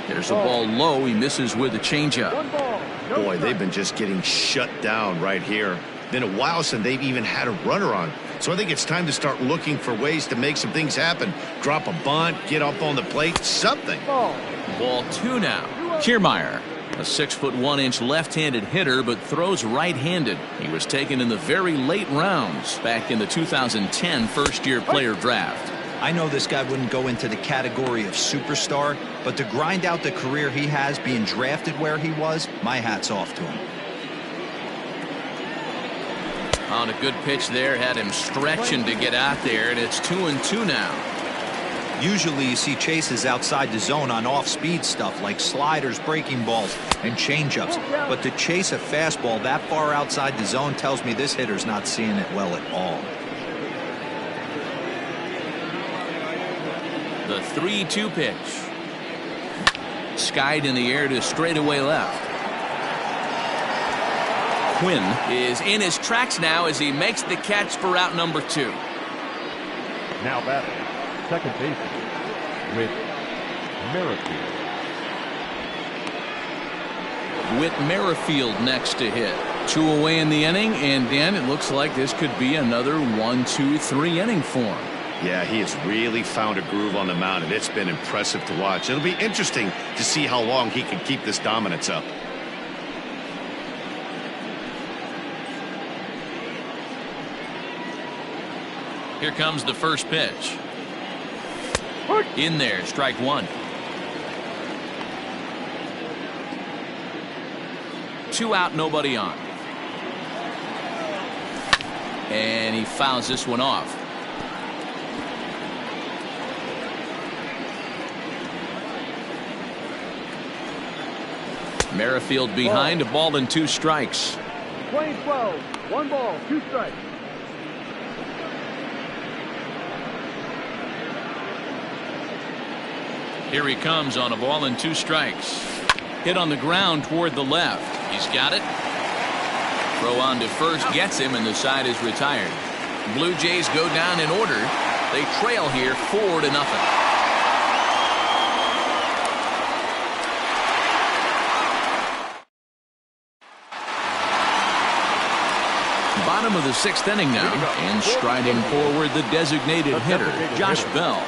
There's a ball low, he misses with a changeup. Boy, they've been just getting shut down right here. Been a while since they've even had a runner on. So I think it's time to start looking for ways to make some things happen. Drop a bunt, get up on the plate, something. Ball 2 now. Kiermaier, a 6'1" left-handed hitter, but throws right-handed. He was taken in the very late rounds back in the 2010 first-year player draft. I know this guy wouldn't go into the category of superstar, but to grind out the career he has being drafted where he was, my hat's off to him. On a good pitch there, had him stretching to get out there, and it's 2-2 now. Usually you see chases outside the zone on off-speed stuff like sliders, breaking balls, and changeups. But to chase a fastball that far outside the zone tells me this hitter's not seeing it well at all. The 3-2 pitch. Skied in the air to straightaway left. Quinn is in his tracks now as he makes the catch for out number 2. Now batting, second baseman, Whit Merrifield. Whit Merrifield next to hit. 2 away in the inning, and Dan, it looks like this could be another 1-2-3 inning for him. Yeah, he has really found a groove on the mound, and it's been impressive to watch. It'll be interesting to see how long he can keep this dominance up. Here comes the first pitch. In there, strike 1. 2 out, nobody on. And he fouls this one off. Merrifield behind, a ball and 2 strikes. 20-12, 1 ball, 2 strikes. Here he comes on a ball and 2 strikes. Hit on the ground toward the left. He's got it. Throw on to first gets him, and the side is retired. Blue Jays go down in order. They trail here 4-0. Bottom of the 6th inning now, and striding forward the designated hitter, Josh Bell.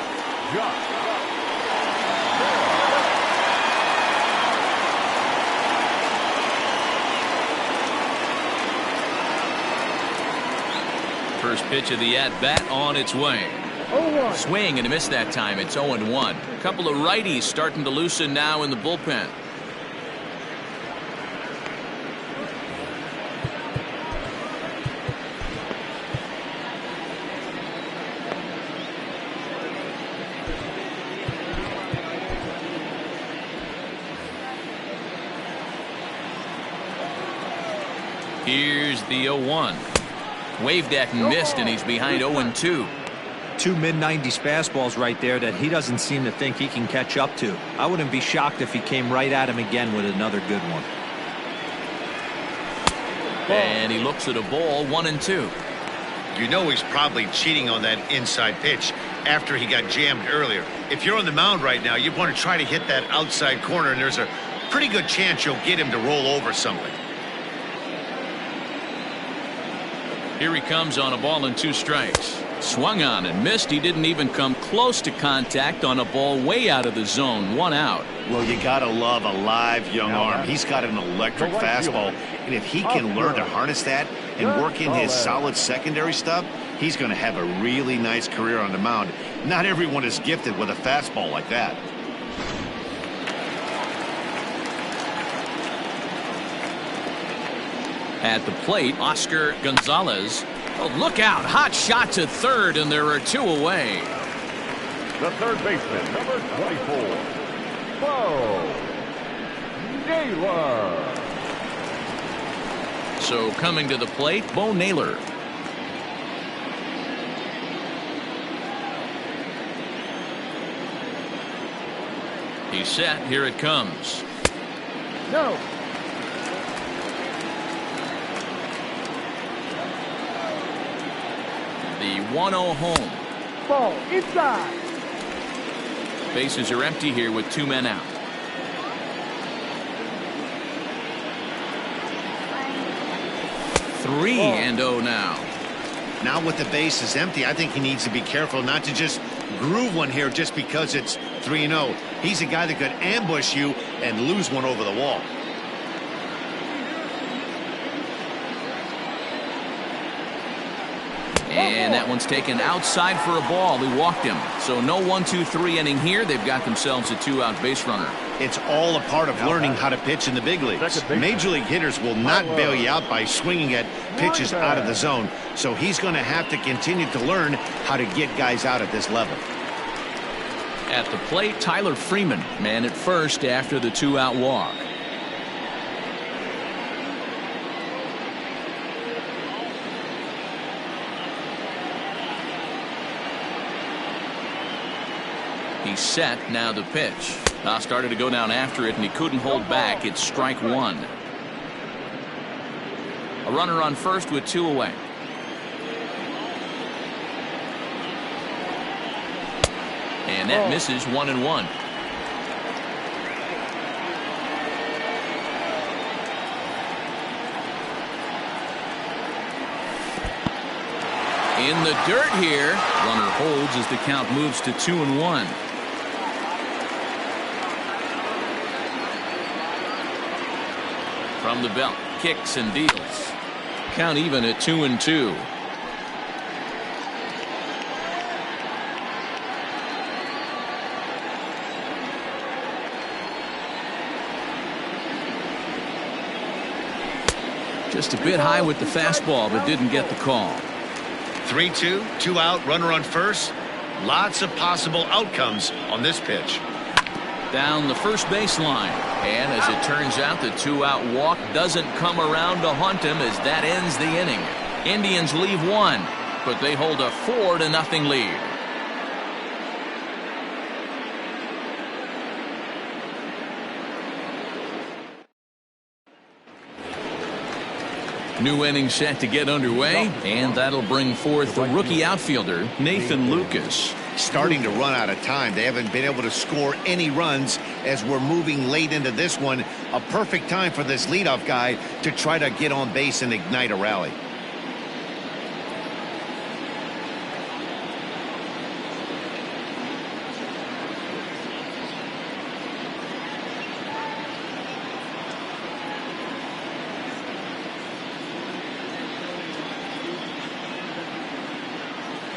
First pitch of the at-bat on its way. 0-1. Swing and a miss that time. It's 0-1. A couple of righties starting to loosen now in the bullpen. Here's the 0-1. Waved at and missed, and he's behind 0-2. Two mid-90s fastballs right there that he doesn't seem to think he can catch up to. I wouldn't be shocked if he came right at him again with another good one. And he looks at a ball, 1-2. You know he's probably cheating on that inside pitch after he got jammed earlier. If you're on the mound right now, you want to try to hit that outside corner, and there's a pretty good chance you'll get him to roll over something. Here he comes on a ball and 2 strikes. Swung on and missed. He didn't even come close to contact on a ball way out of the zone. 1 out. Well, you gotta love a live young arm. He's got an electric fastball, and if he can learn to harness that and work in his solid secondary stuff, he's going to have a really nice career on the mound. Not everyone is gifted with a fastball like that. At the plate, Oscar Gonzalez. Oh, look out. Hot shot to third, and there are 2 away. The third baseman, number 24, Bo Naylor. So coming to the plate, Bo Naylor. He's set. Here it comes. No. The 1-0 home. Ball inside. Bases are empty here with 2 men out. Ball. 3-0 now. Now with the bases empty, I think he needs to be careful not to just groove one here just because it's 3-0. He's a guy that could ambush you and lose one over the wall. And that one's taken outside for a ball. He walked him. So no 1-2-3 inning here. They've got themselves a 2-out base runner. It's all a part of learning how to pitch in the big leagues. Major league hitters will not bail you out by swinging at pitches out of the zone. So he's going to have to continue to learn how to get guys out at this level. At the plate, Tyler Freeman, man at first after the 2-out walk. He's set. Now the pitch. Started to go down after it, and he couldn't hold back. It's strike 1. A runner on first with 2 away. And that misses. 1-1. In the dirt here. Runner holds as the count moves to 2-1. From the belt, kicks and deals. Count even at 2-2. Just a bit high with the fastball, but didn't get the call. 3-2, 2 out, runner on first. Lots of possible outcomes on this pitch. Down the first baseline. And as it turns out, the 2-out walk doesn't come around to haunt him as that ends the inning. Indians leave 1, but they hold a 4-0 lead. New inning set to get underway, and that'll bring forth the rookie outfielder, Nathan Lucas. Starting to run out of time. They haven't been able to score any runs as we're moving late into this one. A perfect time for this leadoff guy to try to get on base and ignite a rally.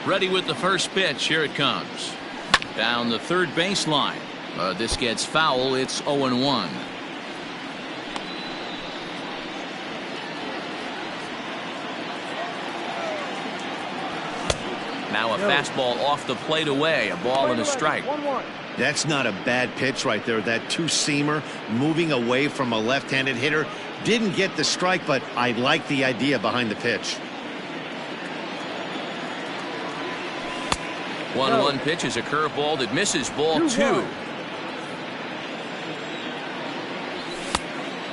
Ready with the first pitch. Here it comes. Down the third baseline. This gets foul. It's 0-1. Now a fastball off the plate away. A ball and a strike. That's not a bad pitch right there. That two-seamer moving away from a left-handed hitter. Didn't get the strike, but I like the idea behind the pitch. 1-1 pitch is a curveball that misses ball 2.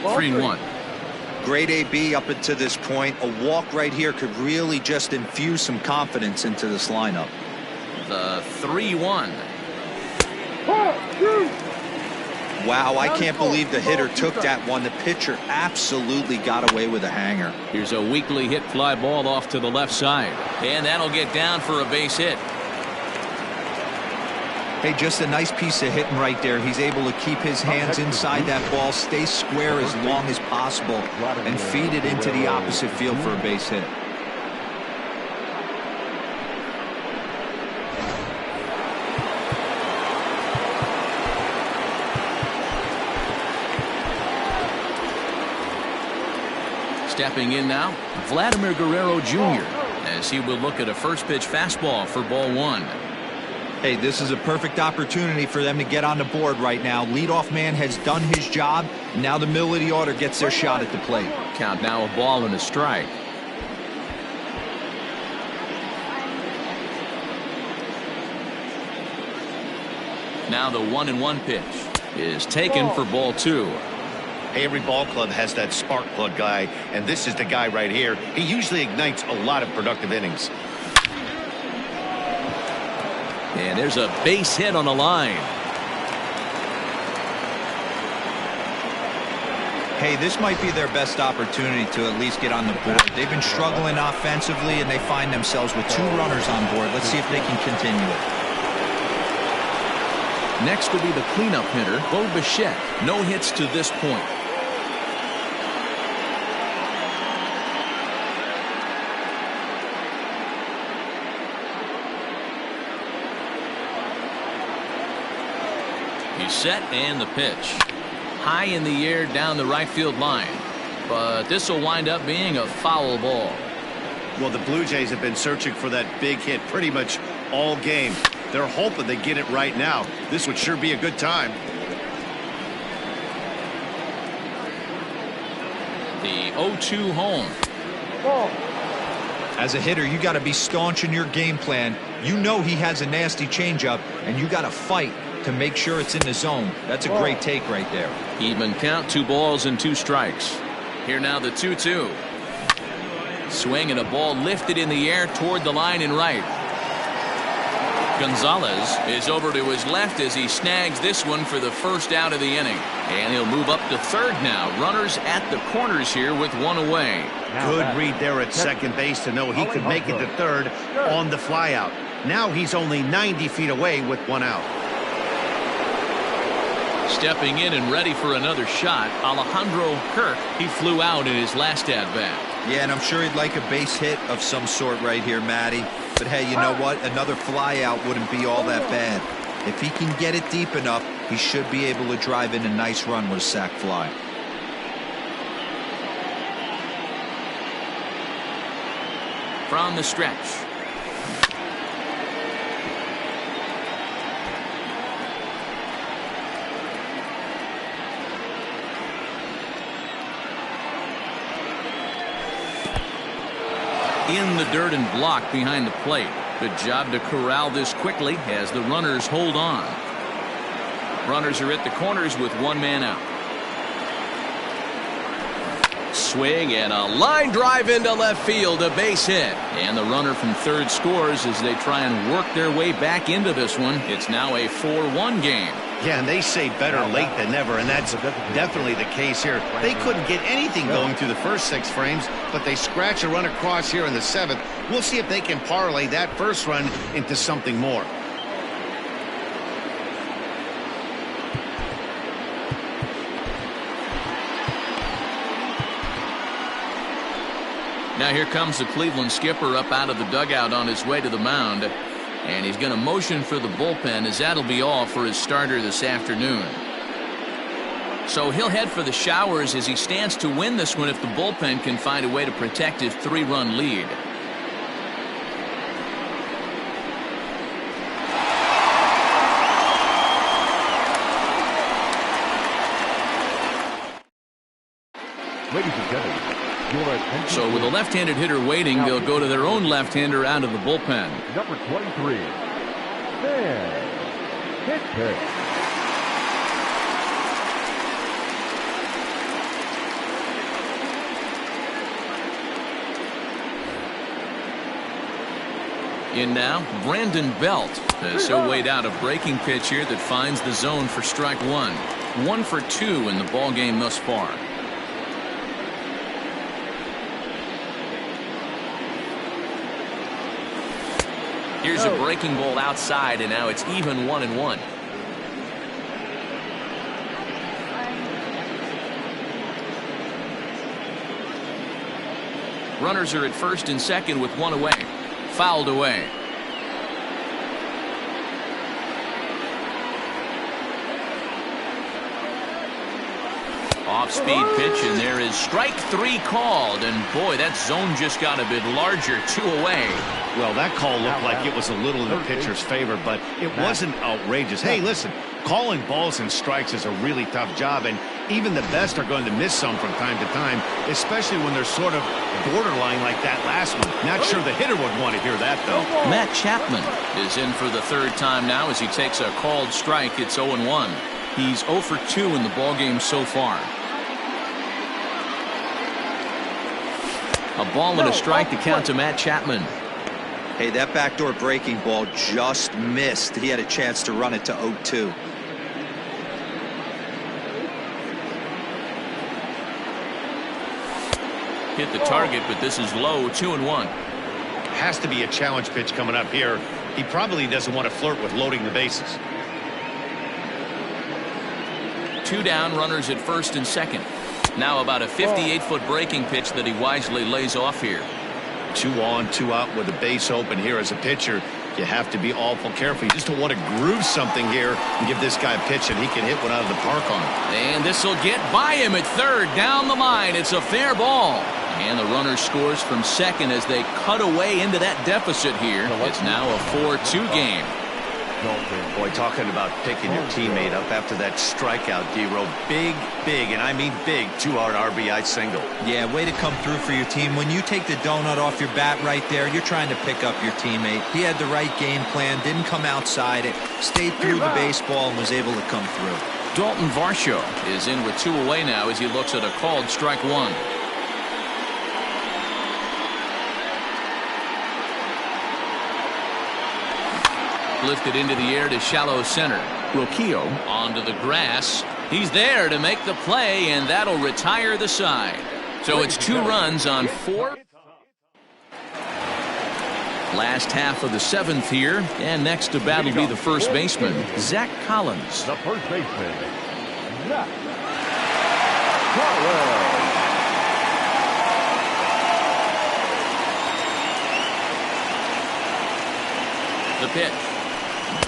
3-1. Great AB up until this point. A walk right here could really just infuse some confidence into this lineup. The 3-1. Wow, I can't believe the hitter took that one. The pitcher absolutely got away with a hanger. Here's a weakly hit fly ball off to the left side. And that'll get down for a base hit. Hey, just a nice piece of hitting right there. He's able to keep his hands inside that ball, stay square as long as possible, and feed it into the opposite field for a base hit. Stepping in now, Vladimir Guerrero Jr. as he will look at a first pitch fastball for ball 1. Hey, this is a perfect opportunity for them to get on the board right now. Leadoff man has done his job. Now the middle of the order gets their shot at the plate. Count now, a ball and a strike. Now the 1-1 pitch is taken for ball 2. Hey, every ball club has that spark plug guy, and this is the guy right here. He usually ignites a lot of productive innings. And there's a base hit on the line. Hey, this might be their best opportunity to at least get on the board. They've been struggling offensively, and they find themselves with 2 runners on board. Let's see if they can continue it. Next will be the cleanup hitter, Bo Bichette. No hits to this point. He's set and the pitch. High in the air down the right field line. But this will wind up being a foul ball. Well, the Blue Jays have been searching for that big hit pretty much all game. They're hoping they get it right now. This would sure be a good time. The 0-2 home. As a hitter, you got to be staunch in your game plan. You know he has a nasty changeup, and you got to fight to make sure it's in the zone. That's a great take right there. Even count, 2 balls and 2 strikes. Here now the 2-2. Swing and a ball lifted in the air toward the line and right. Gonzalez is over to his left as he snags this one for the first out of the inning. And he'll move up to third now. Runners at the corners here with 1 away. Good read there at second base to know he could make it to third on the flyout. Now he's only 90 feet away with 1 out. Stepping in and ready for another shot, Alejandro Kirk. He flew out in his last at-bat. Yeah, and I'm sure he'd like a base hit of some sort right here, Matty. But hey, you know what? Another flyout wouldn't be all that bad. If he can get it deep enough, he should be able to drive in a nice run with a sac fly. From the stretch. In the dirt and blocked behind the plate. Good job to corral this quickly as the runners hold on. Runners are at the corners with 1 man out. Swing and a line drive into left field, a base hit. And the runner from third scores as they try and work their way back into this one. It's now a 4-1 game. Yeah, and they say better late than never, and that's definitely the case here. They couldn't get anything going through the first 6 frames, but they scratch a run across here in the 7th. We'll see if they can parlay that first run into something more. Now here comes the Cleveland skipper up out of the dugout on his way to the mound. And he's going to motion for the bullpen as that'll be all for his starter this afternoon. So he'll head for the showers as he stands to win this one if the bullpen can find a way to protect his 3-run lead. Ladies and gentlemen, your attention. So with a left-handed hitter waiting, they'll go to their own left-hander out of the bullpen. Number 23. There. Hit pitch. In now, Brandon Belt, as he'll wait out a breaking pitch here that finds the zone for strike one. 1 for 2 in the ball game thus far. Here's a breaking ball outside, and now it's even 1-1. Runners are at first and second with one away. Fouled away. Off-speed pitch, and there is strike 3 called. And boy, that zone just got a bit larger. 2 away. Well, that call looked like it was a little in the pitcher's favor, but it wasn't outrageous. Hey, listen, calling balls and strikes is a really tough job, and even the best are going to miss some from time to time, especially when they're sort of borderline like that last one. Not sure the hitter would want to hear that, though. Matt Chapman is in for the 3rd time now as he takes a called strike. It's 0-1. He's 0 for 2 in the ballgame so far. A ball and a strike to count to Matt Chapman. Hey, that backdoor breaking ball just missed. He had a chance to run it to 0-2. Hit the target, but this is low. 2-1. Has to be a challenge pitch coming up here. He probably doesn't want to flirt with loading the bases. 2 down, runners at first and second. Now about a 58-foot breaking pitch that he wisely lays off here. 2 on, 2 out with the base open here. As a pitcher, you have to be awful careful. You just don't want to groove something here and give this guy a pitch and he can hit one out of the park on him. And this will get by him at third. Down the line. It's a fair ball. And the runner scores from second as they cut away into that deficit here. It's now a 4-2 game. Boy, talking about picking your teammate up after that strikeout, D-Row. Big, and I mean big, 2-out RBI single. Yeah, way to come through for your team. When you take the donut off your bat right there, you're trying to pick up your teammate. He had the right game plan, didn't come outside it, stayed through the baseball, and was able to come through. Dalton Varsho is in with 2 away now as he looks at a called strike 1. Lifted into the air to shallow center. Rocchio onto the grass. He's there to make the play, and that'll retire the side. So it's 2 runs on 4. Last half of the 7th here, and next to bat will be the first baseman, Zach Collins. The first baseman, Zach Collins. The pitch.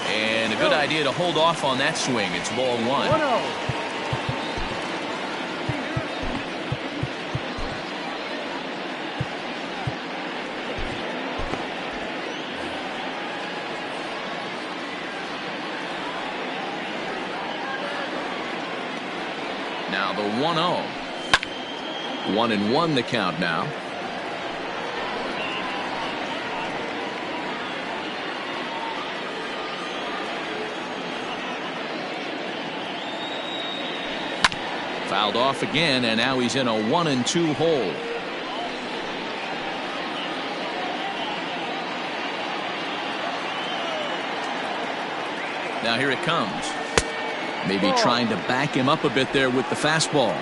And a good idea to hold off on that swing. It's ball 1. Now the 1-0. 1-1 the count now. Fouled off again, and now he's in a 1-2 hole. Now here it comes. Maybe trying to back him up a bit there with the fastball.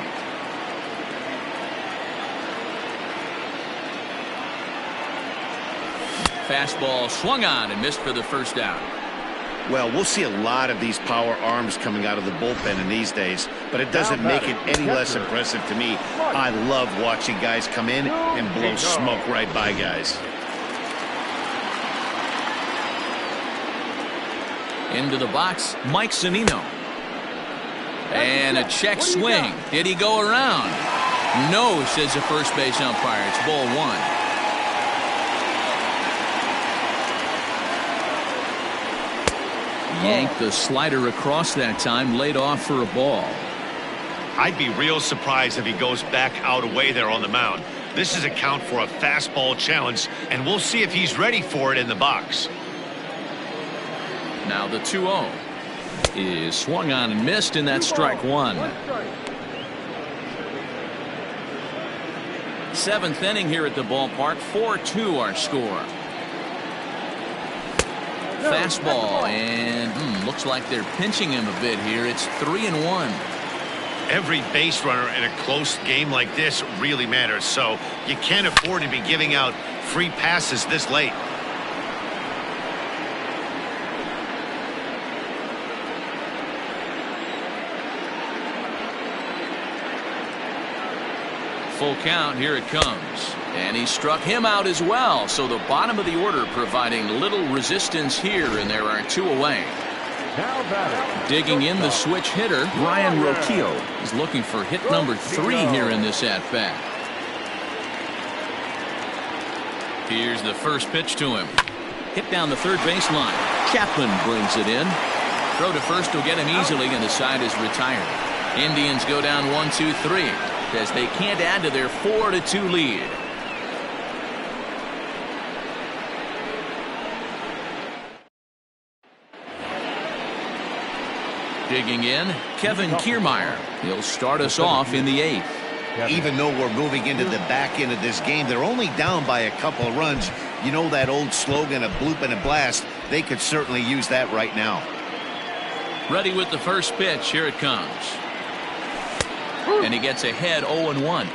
Fastball swung on and missed for the first out. Well, we'll see a lot of these power arms coming out of the bullpen in these days, but it doesn't make it any less impressive to me. I love watching guys come in and blow smoke right by guys. Into the box, Mike Zunino. And a check swing. Did he go around? No, says the first base umpire. It's ball 1. Yanked the slider across that time, laid off for a ball. I'd be real surprised if he goes back out away there on the mound. This is a count for a fastball challenge, and we'll see if he's ready for it in the box. Now the 2-0 is swung on and missed, and that's strike one. Seventh inning here at the ballpark. 4-2 our score. Fastball, and looks like they're pinching him a bit here. It's 3-1. Every base runner in a close game like this really matters, so you can't afford to be giving out free passes this late. Full count, here it comes. And he struck him out as well. So the bottom of the order providing little resistance here, and there are two away. Digging in the switch hitter, Brian Roquillo is looking for hit number 3 here in this at-bat. Here's the first pitch to him. Hit down the third baseline. Chapman brings it in. Throw to first will get him easily, and the side is retired. Indians go down 1-2-3 as they can't add to their 4-2 lead. Digging in, Kevin Kiermaier. He'll start us off in the 8th. Even though we're moving into the back end of this game, they're only down by a couple of runs. You know that old slogan, a bloop and a blast. They could certainly use that right now. Ready with the first pitch. Here it comes. And he gets ahead 0-1.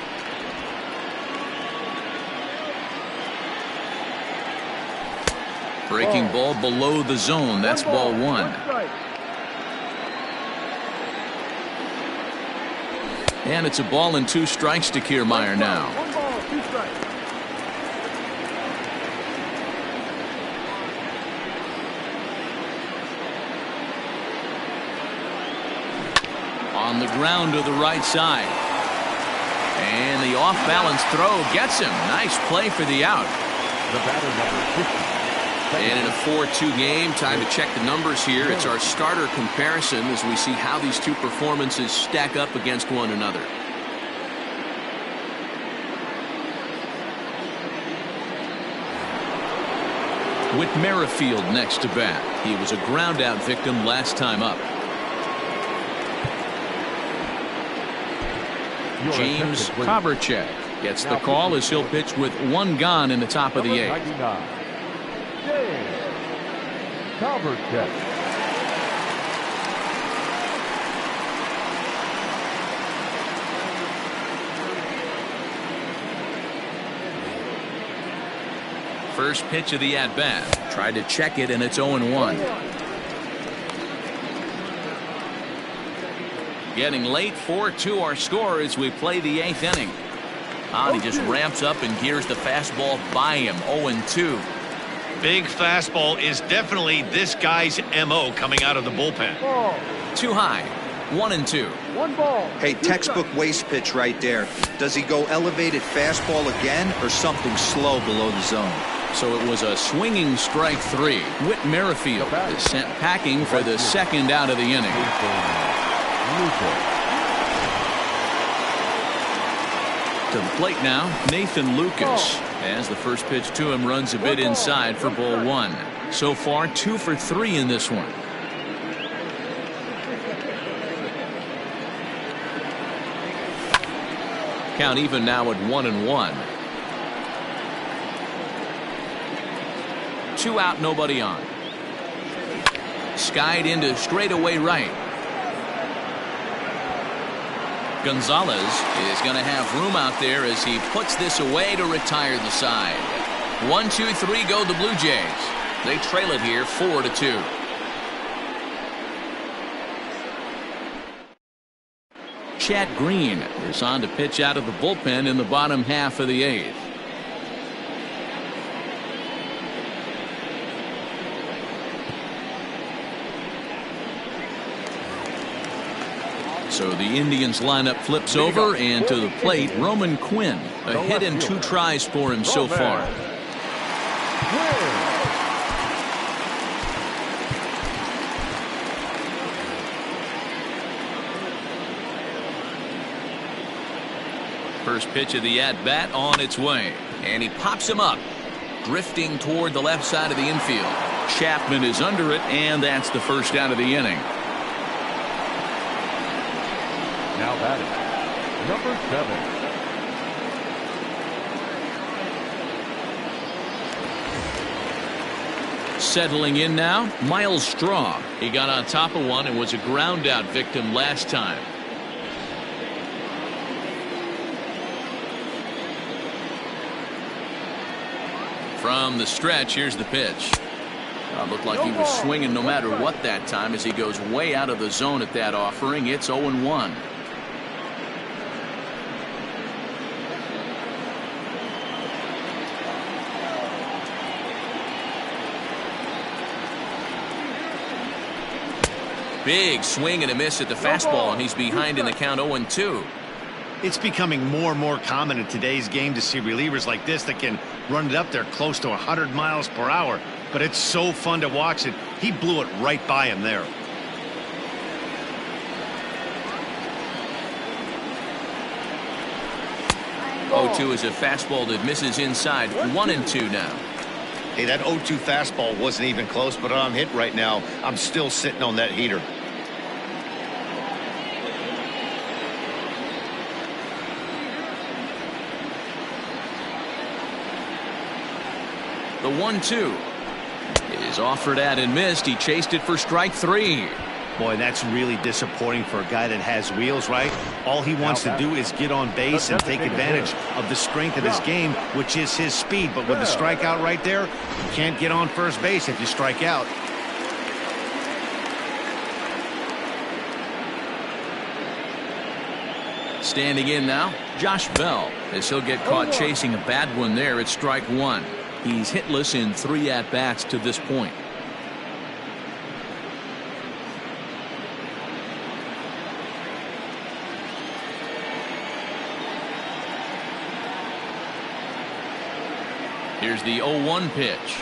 Breaking ball below the zone. That's ball 1. And it's a ball and 2 strikes to Kiermaier now. 1 ball, 2 strikes. On the ground to the right side. And the off-balance throw gets him. Nice play for the out. The batter number 50. And in a 4-2 game, time to check the numbers here. It's our starter comparison as we see how these two performances stack up against one another. Whit Merrifield next to bat. He was a ground-out victim last time up. James Koberchek gets the call as he'll pitch with 1 gone in the top of the 8th. James Koberchek. First pitch of the at-bat. Tried to check it, and it's 0-1. Getting late, 4-2 our score as we play the 8th inning. He just ramps up and gears the fastball by him. 0-2. Big fastball is definitely this guy's MO coming out of the bullpen. Too high. 1-2. 1 ball. Hey, textbook waste pitch right there. Does he go elevated fastball again or something slow below the zone? So it was a swinging strike 3. Whit Merrifield is sent packing for the second out of the inning. To the plate now, Nathan Lucas. As the first pitch to him runs a bit inside for ball 1. So far 2 for 3 in this one. Count even now at 1-1. 2 out, nobody on. Skied into straightaway right. Gonzalez is going to have room out there as he puts this away to retire the side. 1-2-3 go the Blue Jays. They trail it here 4-2. Chad Green is on to pitch out of the bullpen in the bottom half of the 8th. So the Indians lineup flips over, and to the plate, Roman Quinn. A hit and 2 tries for him so far. first pitch of the at-bat on its way. And he pops him up, drifting toward the left side of the infield. Chapman is under it, and that's the first out of the inning. Now batting, number 7. Settling in now, Miles Straw. He got on top of one and was a ground out victim last time. From the stretch, here's the pitch. Looked like he was swinging no matter what that time as he goes way out of the zone at that offering. It's 0-1. Big swing and a miss at the fastball, and he's behind in the count 0-2. It's becoming more and more common in today's game to see relievers like this that can run it up there close to 100 miles per hour. But it's so fun to watch it. He blew it right by him there. Oh, 0-2 is a fastball that misses inside. 1-2 now. Hey, that 0-2 fastball wasn't even close, but I'm hit right now. I'm still sitting on that heater. The 1-2 is offered at and missed. He chased it for strike 3. Boy, that's really disappointing for a guy that has wheels, right? All he wants to do is get on base and take advantage of the strength of his game, which is his speed. But with the strikeout right there, you can't get on first base if you strike out. Standing in now, Josh Bell, as he'll get caught chasing a bad one there at strike 1. He's hitless in 3 at-bats to this point. Here's the 0-1 pitch.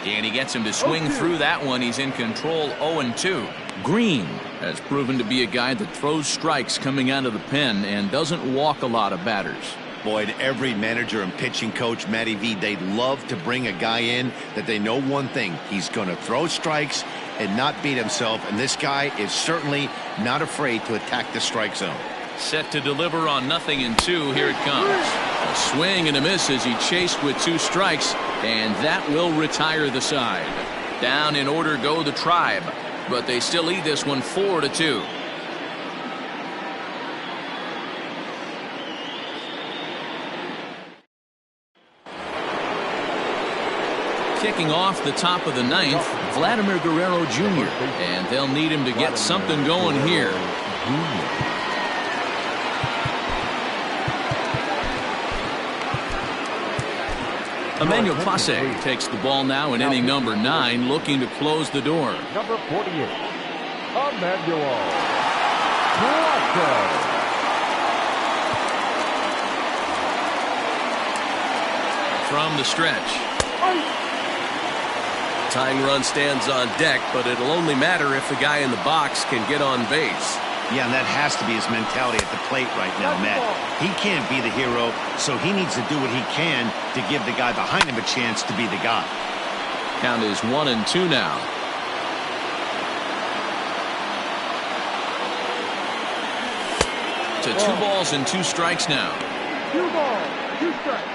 And he gets him to swing through that one. He's in control. 0-2. Green has proven to be a guy that throws strikes coming out of the pen and doesn't walk a lot of batters. Boyd, every manager and pitching coach, Matty V, they love to bring a guy in that they know one thing. He's going to throw strikes and not beat himself. And this guy is certainly not afraid to attack the strike zone. Set to deliver on 0-2. Here it comes. A swing and a miss as he chased with 2 strikes, and that will retire the side. Down in order go the Tribe, but they still lead this one 4-2. Kicking off the top of the 9th, Vladimir Guerrero Jr., and they'll need him to get something going here. Emmanuel Clase takes the ball now in inning number 9, looking to close the door. Number 48, Emmanuel Clase. From the stretch. Tying run stands on deck, but it'll only matter if the guy in the box can get on base. Yeah, and that has to be his mentality at the plate right now, Matt. He can't be the hero, so he needs to do what he can to give the guy behind him a chance to be the guy. Count is 1-2 now. To 2 balls and 2 strikes now. 2 balls, 2 strikes.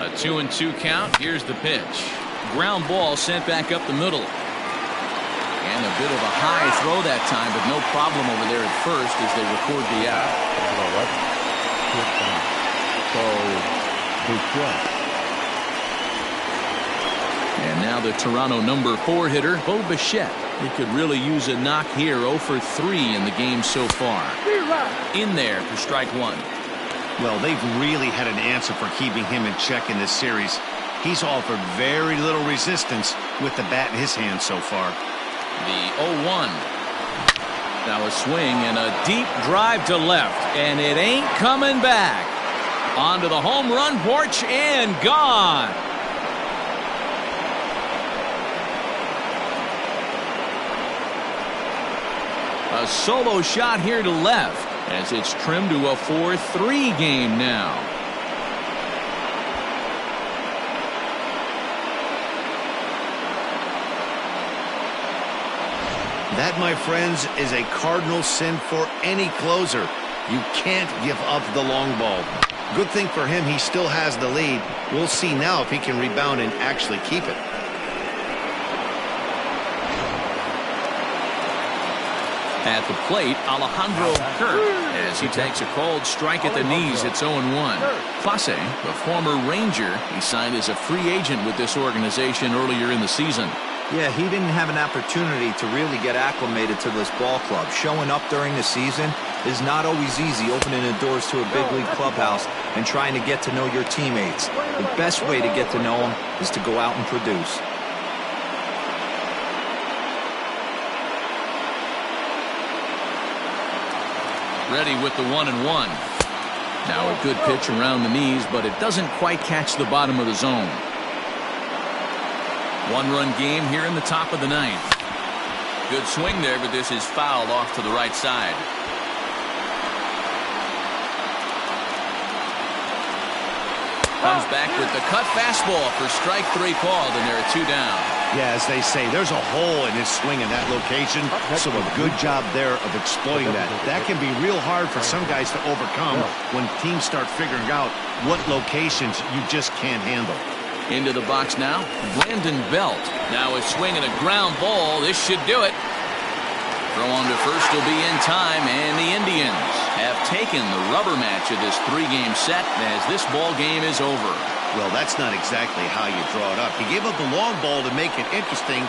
A 2-2 count. Here's the pitch. Ground ball sent back up the middle. And a bit of a high throw that time, but no problem over there at first as they record the out. And now the Toronto number 4 hitter, Bo Bichette. He could really use a knock here. 0 for 3 in the game so far. In there for strike 1. Well, they've really had an answer for keeping him in check in this series. He's offered very little resistance with the bat in his hand so far. The 0-1. Now a swing and a deep drive to left, and it ain't coming back. Onto the home run porch and gone. A solo shot here to left as it's trimmed to a 4-3 game now. That, my friends, is a cardinal sin for any closer. You can't give up the long ball. Good thing for him, he still has the lead. We'll see now if he can rebound and actually keep it. At the plate, Alejandro Kirk, as he takes a cold strike at the knees. It's 0-1. Clase, the former Ranger, he signed as a free agent with this organization earlier in the season. Yeah, he didn't have an opportunity to really get acclimated to this ball club. Showing up during the season is not always easy, opening the doors to a big league clubhouse and trying to get to know your teammates. The best way to get to know them is to go out and produce. Ready with the 1-1. Now a good pitch around the knees, but it doesn't quite catch the bottom of the zone. One-run game here in the top of the ninth. Good swing there, but this is fouled off to the right side. Comes back with the cut fastball for strike 3 called, and there are 2 down. Yeah, as they say, there's a hole in his swing in that location, so a good job there of exploiting that. That can be real hard for some guys to overcome when teams start figuring out what locations you just can't handle. Into the box now, Brandon Belt. Now a swing and a ground ball. This should do it. Throw on to first will be in time, and the Indians have taken the rubber match of this 3-game set as this ball game is over. Well, that's not exactly how you draw it up. He gave up the long ball to make it interesting,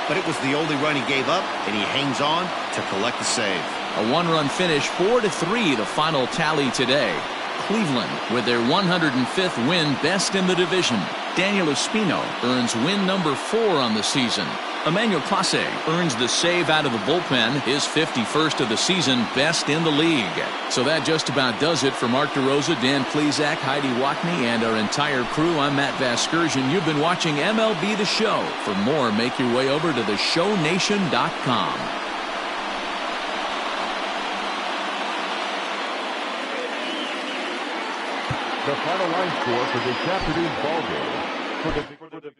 but it was the only run he gave up, and he hangs on to collect the save. A 1-run finish, 4-3, the final tally today. Cleveland with their 105th win, best in the division. Daniel Espino earns win number 4 on the season. Emmanuel Clase earns the save out of the bullpen, his 51st of the season, best in the league. So that just about does it for Mark DeRosa, Dan Plesac, Heidi Watney, and our entire crew. I'm Matt Vasgersian. You've been watching MLB The Show. For more, make your way over to theshownation.com. The final line score for this afternoon's ball game. For the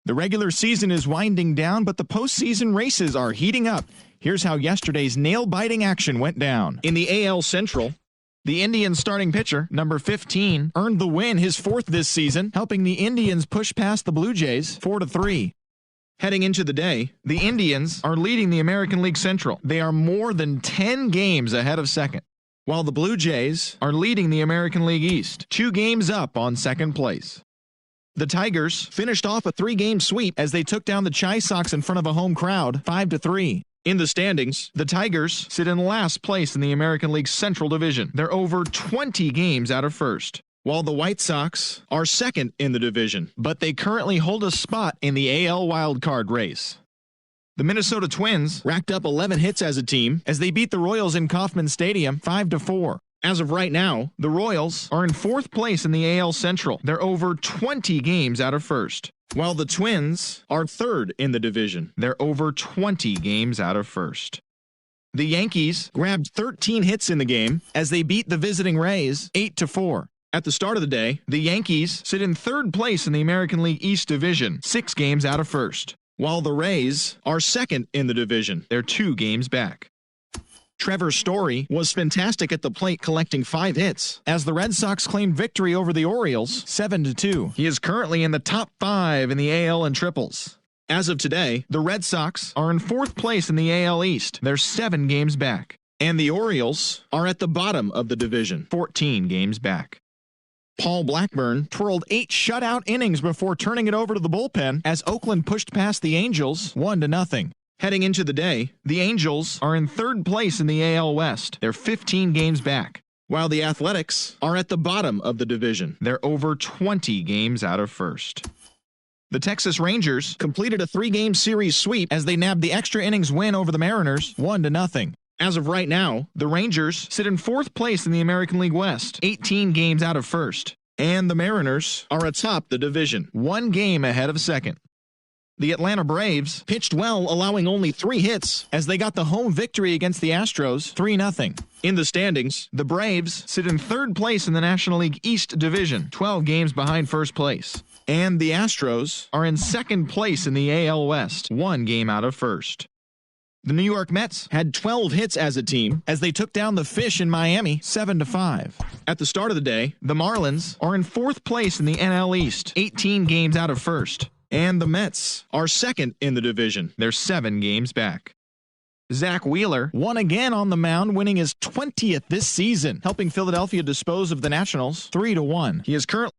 The regular season is winding down, but the postseason races are heating up. Here's how yesterday's nail-biting action went down. In the AL Central, the Indians starting pitcher, number 15, earned the win, his fourth this season, helping the Indians push past the Blue Jays 4-3. Heading into the day, the Indians are leading the American League Central. They are more than 10 games ahead of second, while the Blue Jays are leading the American League East, 2 games up on second place. The Tigers finished off a 3-game sweep as they took down the Chi Sox in front of a home crowd 5-3. In the standings, the Tigers sit in last place in the American League Central Division. They're over 20 games out of first, while the White Sox are second in the division, but they currently hold a spot in the AL wildcard race. The Minnesota Twins racked up 11 hits as a team as they beat the Royals in Kauffman Stadium 5-4. As of right now, the Royals are in 4th place in the AL Central. They're over 20 games out of first, while the Twins are 3rd in the division. They're over 20 games out of first. The Yankees grabbed 13 hits in the game as they beat the visiting Rays 8-4. At the start of the day, the Yankees sit in 3rd place in the American League East Division, 6 games out of first, while the Rays are 2nd in the division. They're 2 games back. Trevor Story was fantastic at the plate, collecting 5 hits as the Red Sox claimed victory over the Orioles 7-2. He is currently in the top 5 in the AL in triples. As of today, the Red Sox are in 4th place in the AL East. They're 7 games back. And the Orioles are at the bottom of the division, 14 games back. Paul Blackburn twirled 8 shutout innings before turning it over to the bullpen as Oakland pushed past the Angels 1-0. Heading into the day, the Angels are in 3rd place in the AL West. They're 15 games back, while the Athletics are at the bottom of the division. They're over 20 games out of first. The Texas Rangers completed a 3-game series sweep as they nabbed the extra innings win over the Mariners 1-0. As of right now, the Rangers sit in 4th place in the American League West, 18 games out of first, and the Mariners are atop the division, 1 game ahead of second. The Atlanta Braves pitched well, allowing only 3 hits as they got the home victory against the Astros 3-0. In the standings, the Braves sit in 3rd place in the National League East Division, 12 games behind first place. And the Astros are in 2nd place in the AL West, 1 game out of first. The New York Mets had 12 hits as a team as they took down the Fish in Miami 7-5. At the start of the day, the Marlins are in 4th place in the NL East, 18 games out of first. And the Mets are 2nd in the division. They're 7 games back. Zach Wheeler won again on the mound, winning his 20th this season, helping Philadelphia dispose of the Nationals 3-1. He is currently